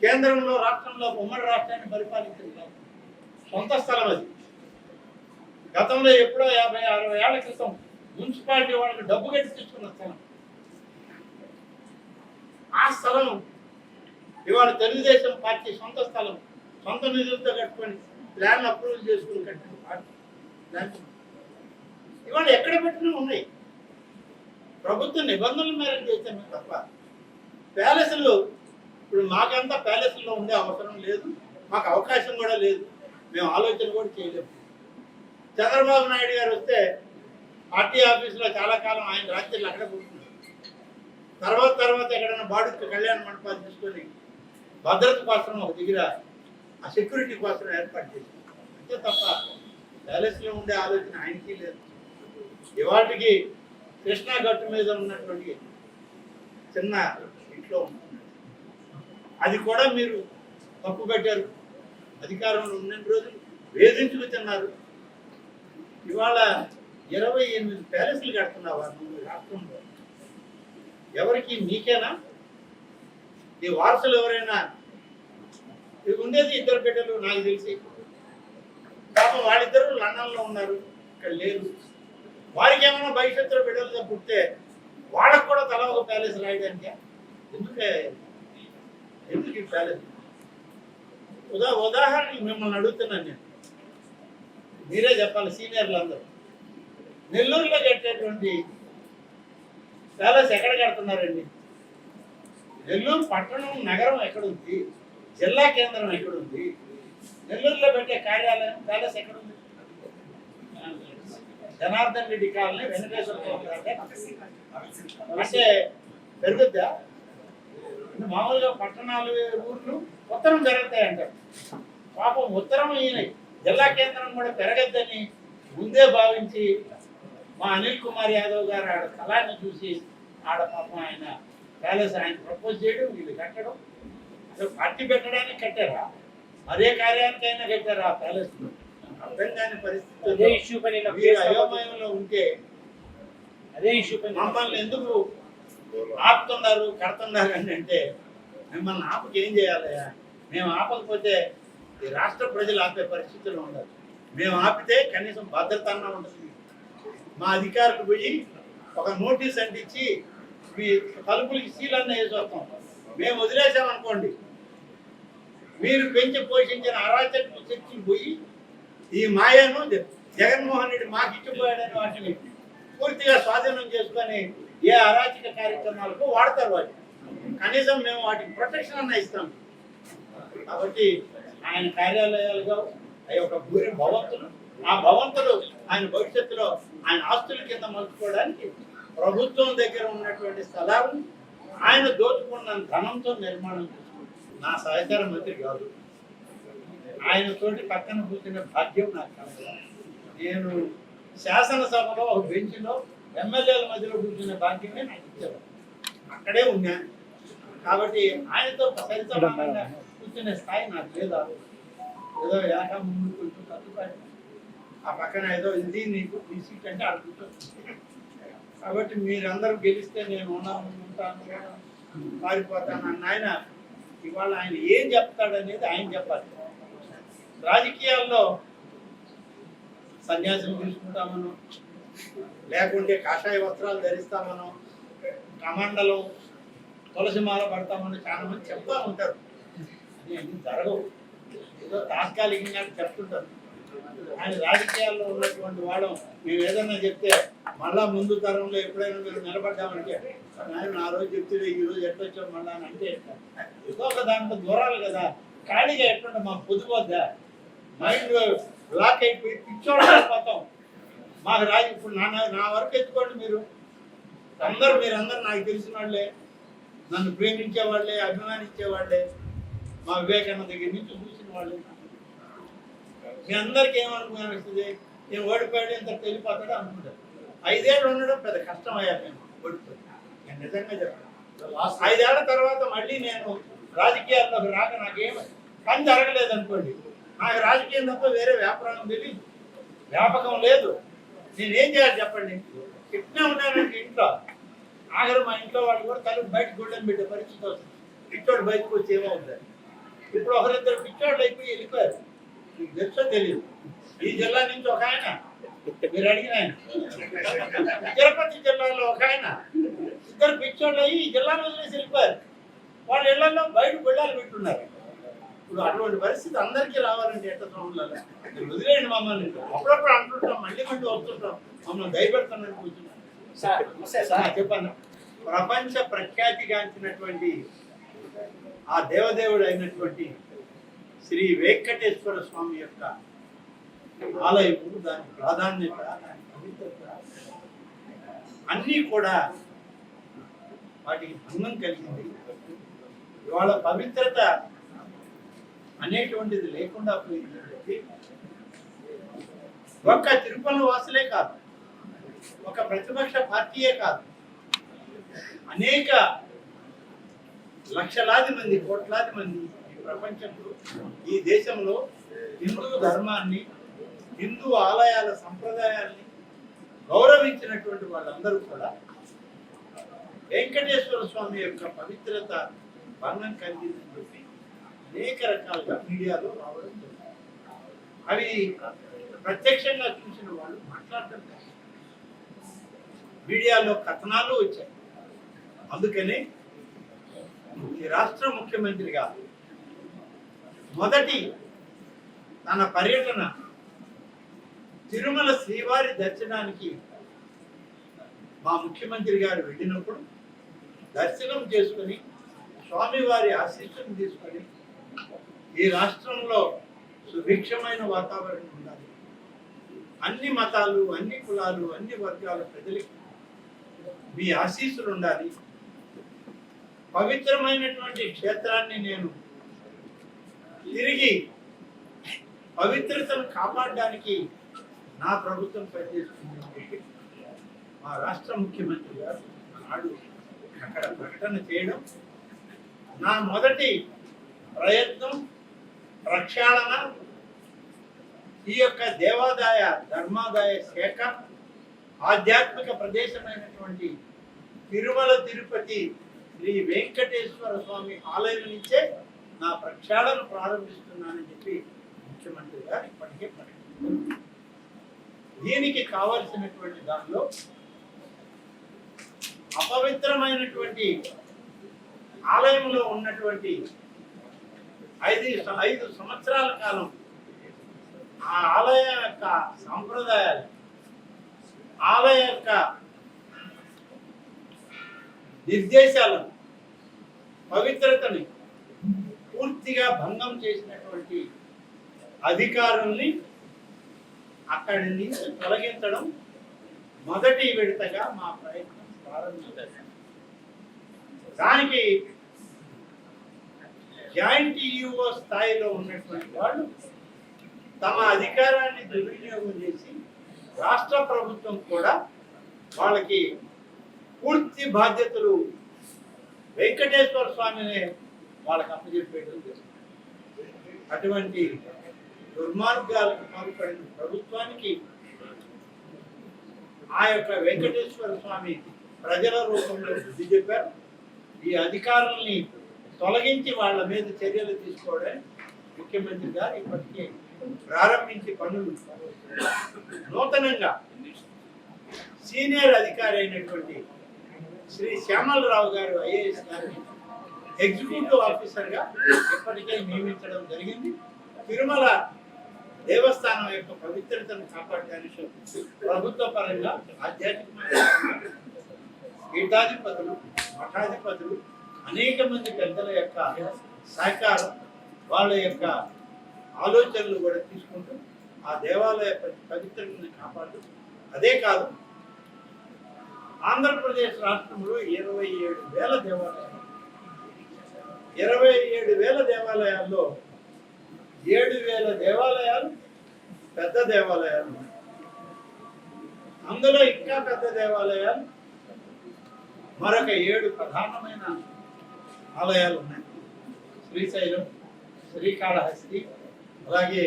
కేంద్రంలో రాష్ట్రంలో ఉమ్మడి రాష్ట్రాన్ని పరిపాలించింది. సొంత స్థలం అది. గతంలో ఎప్పుడో 50-60 ఏళ్ల క్రితం మున్సిపాలిటీ వాళ్ళకి డబ్బు కట్టి తీసుకున్న స్థలం. ఆ స్థలం ఇవాళ తెలుగుదేశం పార్టీ సొంత స్థలం, సొంత నిధులతో కట్టుకొని ప్లాన్ అప్రూవల్ చేసుకుని కట్టిన పార్టీ ప్లాన్ ఇవాళ ఎక్కడ పెట్టినా ఉన్నాయి. ప్రభుత్వ నిబంధనల మేరకు చేశాను తప్ప ప్యాలెస్లు ఇప్పుడు మాకంతా ప్యాలెస్లో ఉండే అవసరం లేదు, మాకు అవకాశం కూడా లేదు, మేము ఆలోచన కూడా చేయలేము. చంద్రబాబు నాయుడు గారు వస్తే పార్టీ ఆఫీసులో చాలా కాలం ఆయన రాత్రులు అక్కడ కూర్చున్నారు. తర్వాత ఎక్కడైనా బాడుకు కళ్యాణ మండపాలు తీసుకొని భద్రత కోసం ఒక దగ్గర ఆ సెక్యూరిటీ కోసం ఏర్పాటు చేశారు. అంతే తప్ప ప్యాలెస్లో ఉండే ఆలోచన ఆయనకి లేదు. ఇవాటికి కృష్ణా గట్టు మీద ఉన్నటువంటి చిన్న ఇంట్లో ఉంటుంది. అది కూడా మీరు తప్పు పెట్టారు. అధికారంలో ఉన్న రోజులు వేధించుకు తిన్నారు. ఇవాళ 28 ప్యాలెస్లు కడుతున్నావా నువ్వు రాష్ట్రంలో? ఎవరికి? నీకేనా? నీ వారసులు ఎవరైనా? ఇవి ఉండేది 2 బిడ్డలు నాకు తెలిసి. పాపం వాళ్ళిద్దరూ లండన్లో ఉన్నారు, ఇక్కడ లేరు. వారికి ఏమైనా భవిష్యత్తులో బిడ్డలుగా పుట్టే వాళ్ళకు కూడా తల ఒక ప్యాలెస్ రాయడానికి ఎందుకు ఈ ప్యాలెస్? ఉదాహరణకి మిమ్మల్ని అడుగుతున్నాను నేను, మీరే చెప్పాలి సీనియర్లు అందరూ. నెల్లూరులో కట్టేటువంటి ప్యాలెస్ ఎక్కడ కడుతున్నారండి? నెల్లూరు పట్టణం నగరం ఎక్కడుంది? జిల్లా కేంద్రం ఎక్కడుంది? నెల్లూరులో పెట్టే కార్యాలయం ప్యాలెస్ ఎక్కడుంది? జనార్దన్ రెడ్డి కాలనీ, వెంకటేశ్వర అంటే పెరుగుద్దా? మామూలుగా పట్టణాలు ఊర్లు ఉత్తరం పెరుగుతాయి అంటారు. పాపం ఉత్తరం ఈయన జిల్లా కేంద్రం కూడా పెరగద్దని ముందే భావించి మా అనిల్ కుమార్ యాదవ్ గారు ఆడ స్థలాన్ని చూసి ఆడ పాపం ఆయన ప్యాలెస్ ఆయన ప్రపోజ్ చేయడం, వీళ్ళు కట్టడం. అసలు పార్టీ పెట్టడానికి కట్టారా? మరే కార్యానికైనా కట్టారా ఆ ప్యాలెస్? అర్థం కాని పరిస్థితుల్లో మీరు అయోమయంలో ఉంటే అదే ఇష్యూ మమ్మల్ని ఎందుకు ఆపుతున్నారు, కడుతున్నారు అని అంటే, మిమ్మల్ని ఆపకి ఏం చేయాలయ్యా? మేము ఆపకపోతే ఈ రాష్ట్ర ప్రజలు ఆపే పరిస్థితుల్లో ఉండదు. మేము ఆపితే కనీసం భద్రత అన్నా ఉంటుంది. మా అధికారులకు పోయి ఒక నోటీస్ అంటించి మీ తలుపులకి సీలన్నా వేసి వస్తాం. మేము వదిలేసామనుకోండి, మీరు పెంచి పోషించిన అరాచక శక్తులు పోయి ఈ మాయను జగన్మోహన్ రెడ్డి మాకు ఇచ్చిపోయాడని వాటిని పూర్తిగా స్వాధీనం చేసుకొని ఏ అరాచక కార్యక్రమాలకు వాడతారు. వాటిని కనీసం మేము వాటికి ప్రొటెక్షన్ అన్న ఇస్తాం. కాబట్టి ఆయన కార్యాలయాలుగా అవి ఒక భూరి భవంతులు, ఆ భవంతులు ఆయన భవిష్యత్తులో ఆయన ఆస్తుల కింద మలుచుకోవడానికి ప్రభుత్వం దగ్గర ఉన్నటువంటి స్థలాలను ఆయన దోచుకున్న ధనంతో నిర్మాణం చేసుకుంటారు. నా సహచార మంత్రి కాదు, ఆయనతోటి పక్కన కూర్చునే భాగ్యం నాకు కలదు. నేను శాసనసభలో ఒక బెంచ్లో ఎమ్మెల్యేల మధ్యలో కూర్చునే భాగ్యమే నాకు ఇచ్చారు. అక్కడే ఉన్నా కాబట్టి ఆయనతో సరిసమానంగా కూర్చునే స్థాయి నాకు లేదా. ఏదో వెనక ముందు కొంచెం తగ్గుతాయి, ఆ పక్కన ఏదో ఇది నీకు ఈ సీట్ అంటే అక్కడ కూర్చొని. కాబట్టి మీరందరూ గెలిస్తే నేను ఉంటాను, మారిపోతాను అన్న ఆయన ఇవాళ ఆయన ఏం చెప్తాడనేది ఆయన చెప్పాలి. రాజకీయాల్లో సన్యాసం తీసుకుంటామనో, లేకుంటే కాషాయ వస్త్రాలు ధరిస్తామనో, కమండలం తులసిమాల పడతామని చాలా మంది చెప్తా ఉంటారు. అది అన్ని జరగవు, ఏదో తాత్కాలికంగా చెప్తుంటారు. ఆయన రాజకీయాల్లో ఉన్నటువంటి వాడు మేము ఏదైనా చెప్తే మళ్ళా ముందు తరంలో ఎప్పుడైనా మీరు నిలబడ్డామంటే ఆయన ఆ రోజు చెప్తే ఈ రోజు ఎట్టొచ్చాం మళ్ళా అని అంటే ఏదో ఒక దాంట్లో దూరాలు కదా. ఖాళీగా ఎట్లుంటే మాకు పొద్దుపోద్దా, మైండ్ బ్లాక్ అయిపోయి పిచ్చోడిపోతాం. మాకు రాజు ఇప్పుడు నా వరకు ఎత్తుకోండి, మీరందరూ నాకు తెలిసిన వాళ్ళే, నన్ను ప్రేమించేవాళ్ళే, అభిమానించేవాళ్ళే, మా వివేకానంద దగ్గర నుంచి చూసిన వాళ్ళే. మీ అందరికీ ఏమనుకునిస్తుంది, నేను ఓడిపోయాడు ఇంత వెళ్ళిపోతాడు అనుకుంటారు. 5 ఏళ్ళు ఉండడం పెద్ద కష్టం అయ్యా. నేను ఓడిపోయాను, నేను నిజంగా చెప్పాను. 5 ఏళ్ల తర్వాత మళ్ళీ నేను రాజకీయాల్లోకి రాక నాకేం పని జరగలేదు అనుకోండి, నాకు రాజకీయం తప్ప వేరే వ్యాపారం తెలియదు, వ్యాపకం లేదు. నేనేం చేయాలి చెప్పండి? ఇట్నే ఉన్నానంటే ఇంట్లో ఆఖరు మా ఇంట్లో వాళ్ళు కూడా తలుపు బయటకు గుళ్ళని పెట్టే పరిస్థితి వస్తుంది. పిచ్చోడు బయటకు వచ్చి ఏమవుతుంది? ఇప్పుడు ఒకరిద్దరు పిచ్చోళ్ళు అయిపోయి వెళ్ళిపోయారు. మీకు తెలుసో తెలియదు. ఈ జిల్లా నుంచి ఒక ఆయన, మీరు అడిగిన ఆయన, తిరుపతి జిల్లాలో ఒక ఆయన, 2 పిచ్చోళ్ళు అయ్యి ఈ జిల్లాలో వదిలేసి వెళ్ళిపోయారు. వాళ్ళ ఇళ్లలో బయట గుళ్ళాలు పెట్టున్నారు. ఇప్పుడు అటువంటి పరిస్థితి అందరికీ రావాలంటే ఎట్ట సోమలలో వదిలేయండి మమ్మల్ని. అప్పుడప్పుడు అంటుంటాం, మళ్ళీ వస్తుంటాం, మమ్మల్ని దయపెడతానని కూర్చున్నాం. చెప్పాను, ప్రపంచ ప్రఖ్యాతిగాంచినటువంటి ఆ దేవదేవుడు అయినటువంటి శ్రీ వెంకటేశ్వర స్వామి యొక్క ఆలయము, దాని ప్రాధాన్యత, దాని పవిత్రత అన్నీ కూడా వాటికి భంగం కలిగింది. ఇవాళ పవిత్రత అనేటువంటిది లేకుండా పోయిందని చెప్పి ఒక్క తిరుపతి వాసులే కాదు, ఒక ప్రతిపక్ష పార్టీయే కాదు, అనేక లక్షలాది మంది, కోట్లాది మంది ఈ ప్రపంచంలో, ఈ దేశంలో హిందూ ధర్మాన్ని, హిందూ ఆలయాల సంప్రదాయాల్ని గౌరవించినటువంటి వాళ్ళందరూ కూడా వెంకటేశ్వర స్వామి యొక్క పవిత్రత భంగం కలిగిందని చెప్పి అనేక రకాలుగా మీడియాలో రావడం జరిగింది. అవి ప్రత్యక్షంగా చూసిన వాళ్ళు మాట్లాడటం లేదు. మీడియాలో కథనాలు వచ్చాయి. అందుకనే ఈ రాష్ట్ర ముఖ్యమంత్రిగా మొదటి తన పర్యటన తిరుమల శ్రీవారి దర్శనానికి మా ముఖ్యమంత్రి గారు వెళ్ళినప్పుడు దర్శనం చేసుకుని స్వామివారి ఆశీస్సును తీసుకొని ఈ రాష్ట్రంలో సుభిక్షమైన వాతావరణం ఉండాలి, అన్ని మతాలు, అన్ని కులాలు, అన్ని వర్గాల ప్రజలకి మీ ఆశీస్సులు ఉండాలి, పవిత్రమైనటువంటి క్షేత్రాన్ని నేను తిరిగి పవిత్రతను కాపాడడానికి నా ప్రభుత్వం పనిచేస్తుందని చెప్పి మా రాష్ట్ర ముఖ్యమంత్రి గారు ఆనాడు అక్కడ ప్రకటన చేయడం, నా మొదటి ప్రయత్నం ప్రక్షాళన ఈ యొక్క దేవాదాయ ధర్మాదాయ శాఖ ఆధ్యాత్మిక ప్రదేశమైనటువంటి తిరుమల తిరుపతి శ్రీ వెంకటేశ్వర స్వామి ఆలయం నుంచే నా ప్రక్షాళన ప్రారంభిస్తున్నానని చెప్పి ముఖ్యమంత్రి గారు ఇప్పటికే ప్రకటించారు. దీనికి కావలసినటువంటి దానిలో అపవిత్రమైనటువంటి ఆలయంలో ఉన్నటువంటి 5 సంవత్సరాల కాలం ఆ ఆలయ యొక్క సాంప్రదాయాలు, ఆలయ యొక్క నిర్దేశాలను, పవిత్రతని పూర్తిగా భంగం చేసినటువంటి అధికారుల్ని అక్కడి నుంచి తొలగించడం మొదటి విడతగా మా ప్రయత్నం ప్రారంభించారు. దానికి జాయింట్ ఈఓ స్థాయిలో ఉన్నటువంటి వాళ్ళు తమ అధికారాన్ని దుర్వినియోగం చేసి రాష్ట్ర ప్రభుత్వం కూడా వాళ్ళకి పూర్తి బాధ్యతలు వెంకటేశ్వర స్వామిని వాళ్ళకి అప్పచెప్పేయడం చేస్తుంది. అటువంటి దుర్మార్గాలకు పాల్పడిన ప్రభుత్వానికి ఆ యొక్క వెంకటేశ్వర స్వామి ప్రజల రూపంలో బుద్ధి చెప్పారు. ఈ అధికారుల్ని తొలగించి వాళ్ళ మీద చర్యలు తీసుకోవడానికి ముఖ్యమంత్రి గారు ఇప్పటికే ప్రారంభించి పనులు నూతనంగా సీనియర్ అధికారి అయినటువంటి శ్రీ శ్యామలరావు గారు ఐఏఎస్ గారిని ఎగ్జిక్యూటివ్ ఆఫీసర్గా ఇప్పటికే నియమించడం జరిగింది. తిరుమల దేవస్థానం యొక్క పవిత్రతను కాపాడడానికి ప్రభుత్వ పరంగా ఆధ్యాత్మికమైన పీఠాధిపతులు, మఠాధిపతులు, అనేక మంది పెద్దల యొక్క సహకారం, వాళ్ళ యొక్క ఆలోచనలు కూడా తీసుకుంటూ ఆ దేవాలయ పవిత్రతను కాపాడు. అదే కాదు, ఆంధ్రప్రదేశ్ రాష్ట్రంలో 27,000 దేవాలయాలు, 27,000 దేవాలయాల్లో 7,000 దేవాలయాలు పెద్ద దేవాలయాలు ఉన్నాయి. అందులో ఇంకా పెద్ద దేవాలయాలు మరొక 7 ప్రధానమైన ఆలయాలు ఉన్నాయి. శ్రీశైలం, శ్రీకాళహస్తి, అలాగే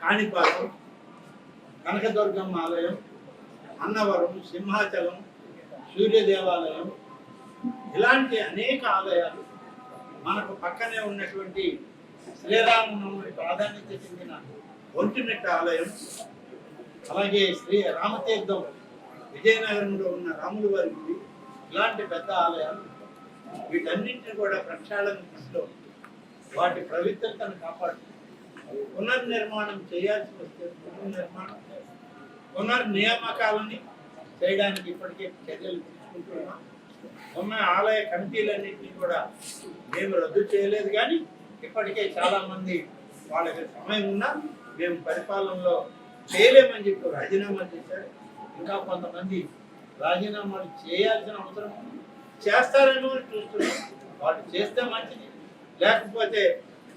కాణిపాకం, కనకదుర్గమ్మ ఆలయం, అన్నవరం, సింహాచలం, సూర్య దేవాలయం, ఇలాంటి అనేక ఆలయాలు. మనకు పక్కనే ఉన్నటువంటి శ్రీరామనవమి ప్రాధాన్యత చెందిన ఒంటిమిట్ట ఆలయం, అలాగే శ్రీ రామతీర్థం విజయనగరంలో ఉన్న రాముల వారి గుడి, ఇలాంటి పెద్ద ఆలయాలు. వీటన్నింటినీ కూడా ప్రక్షాళన దిశలో వాటి పవిత్రతను కాపాడు పునర్నిర్మాణం చేయాల్సి వస్తే పునర్నియామకాలని చేయడానికి ఇప్పటికే చర్యలు తీసుకుంటున్నాం. ఉన్న ఆలయ కమిటీలన్నింటినీ కూడా మేము రద్దు చేయలేదు, కానీ ఇప్పటికే చాలా మంది వాళ్ళకి సమయం ఉన్నా మేము పరిపాలనలో చేయలేమని చెప్పి రాజీనామా చేశారు. ఇంకా కొంతమంది రాజీనామాలు చేయాల్సిన అవసరం ఉంది. చేస్తారని కూడా చూస్తున్నాం. వాళ్ళు చేస్తే మంచిది, లేకపోతే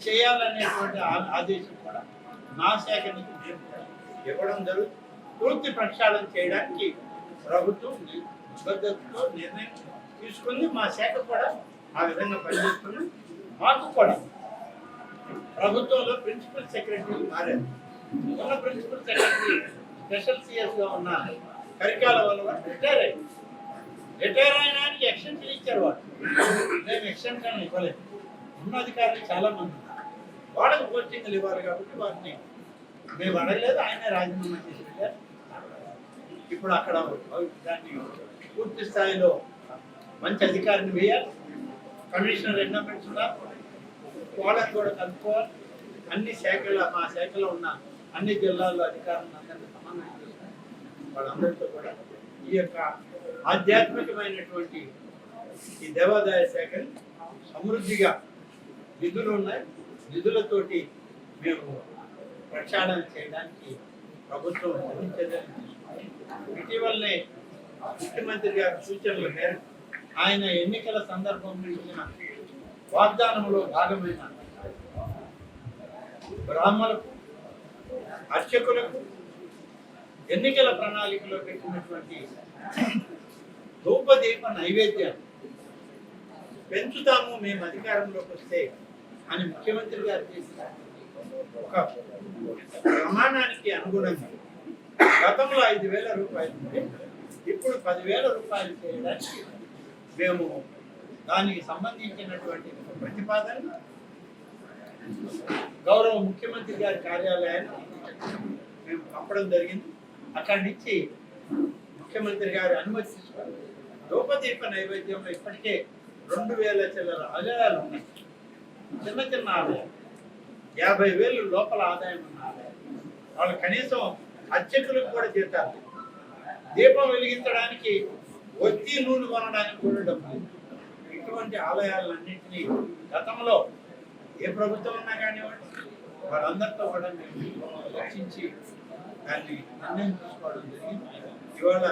చేయాలనేటువంటి ఆదేశం కూడా నా శాఖ నుంచి మేము కూడా ఇవ్వడం జరుగుతుంది. పూర్తి ప్రక్షాళన చేయడానికి ప్రభుత్వం నిబద్ధతతో నిర్ణయం తీసుకుంది. మా శాఖ కూడా ఆ విధంగా పనిచేస్తున్నాం. మాకు కూడా ప్రభుత్వంలో ప్రిన్సిపల్ సెక్రటరీ మారారు. ఉన్న ప్రిన్సిపల్ సెక్రటరీ స్పెషల్ సిఎస్గా ఉన్న కరికాల వల్ల రిటైర్ అయ్యారు. రిటైర్ అయినానికి ఎక్స్టెన్షన్ ఇచ్చారు. వాళ్ళు మేము ఎక్స్టెన్షన్ ఇవ్వలేదు. ఉన్న అధికారులు చాలా మంది వాళ్ళకి పోస్టింగ్లు ఇవ్వాలి కాబట్టి వారిని మేము అడగలేదు. ఆయన రాజీనామా చేసి వెళ్ళారు. ఇప్పుడు అక్కడ దాన్ని పూర్తి స్థాయిలో మంచి అధికారిని వేయాలి. కమిషనర్ ఎండోమెంట్స్ ఉన్నారు, వాళ్ళని కూడా కలుపుకోవాలి. అన్ని శాఖల మా శాఖలో ఉన్న అన్ని జిల్లాల్లో అధికారులను అందరినీ సమన్వయం చేస్తారు. వాళ్ళందరితో కూడా ఈ యొక్క ఆధ్యాత్మికమైనటువంటి ఈ దేవాదాయ శాఖని సమృద్ధిగా నిధులు ఉన్నాయి. నిధులతోటి మేము ప్రక్షాళన చేయడానికి ప్రభుత్వం అన్ని చర్యలు తీసుకుంది. ఇటీవలనే ముఖ్యమంత్రి గారి సూచనల మేరకు ఆయన ఎన్నికల సందర్భంలో ఇచ్చిన వాగ్దానంలో భాగమైన బ్రాహ్మణులకు, అర్చకులకు ఎన్నికల ప్రణాళికలో పెట్టినటువంటి ధూపదీప నైవేద్యాలు పెంచుతాము మేము అధికారంలోకి వస్తే అని ముఖ్యమంత్రి గారు చేసిన ఒక ప్రమాణానికి అనుగుణంగా గతంలో 5,000 రూపాయలు ఉంటే ఇప్పుడు 10,000 రూపాయలు చేయడానికి మేము దానికి సంబంధించినటువంటి ప్రతిపాదన గౌరవ ముఖ్యమంత్రి గారి కార్యాలయాన్ని మేము పంపడం జరిగింది. అక్కడి నుంచి ముఖ్యమంత్రి గారి అనుమతి తీసుకొని ధూపదీప నైవేద్యంలో ఇప్పటికే 2,000 చిల్లర ఆదాయాలు ఉన్నాయి. చిన్న చిన్న ఆదాయం 50,000 లోపల ఆదాయం ఉన్న ఆదాయం. వాళ్ళు కనీసం అర్చకులకు కూడా జీతాలు, దీపం వెలిగించడానికి ఒత్తి నూనె కొనడానికి కూడా డబ్బులు. ఇటువంటి ఆలయాలన్నింటినీ గతంలో ఏ ప్రభుత్వం ఉన్నా కానివ్వండి వాళ్ళందరితో కూడా మేము రక్షించి దాన్ని నిర్ణయం తీసుకోవడం జరిగింది. ఇవాళ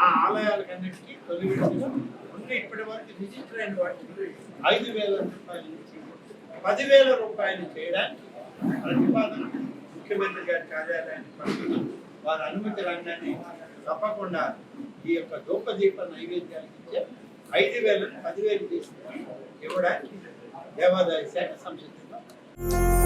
ఆ ఆలయాలకన్నిటికీ తొలి విడతలో ఉన్న ఇప్పటి వరకు రిజిస్టర్ అయిన వాటికి 5,000 రూపాయల నుంచి 10,000 రూపాయలు చేయడానికి ప్రతిపాదన ముఖ్యమంత్రి గారి కార్యాలయాన్ని పంపి వారి అనుమతి రంగాన్ని తప్పకుండా ఈ యొక్క ధూపదీప నైవేద్యానికి ఇచ్చే 5,000 10,000 తీసుకుని ఇవ్వడానికి దేవాదాయ శాఖ సంసిద్ధంగా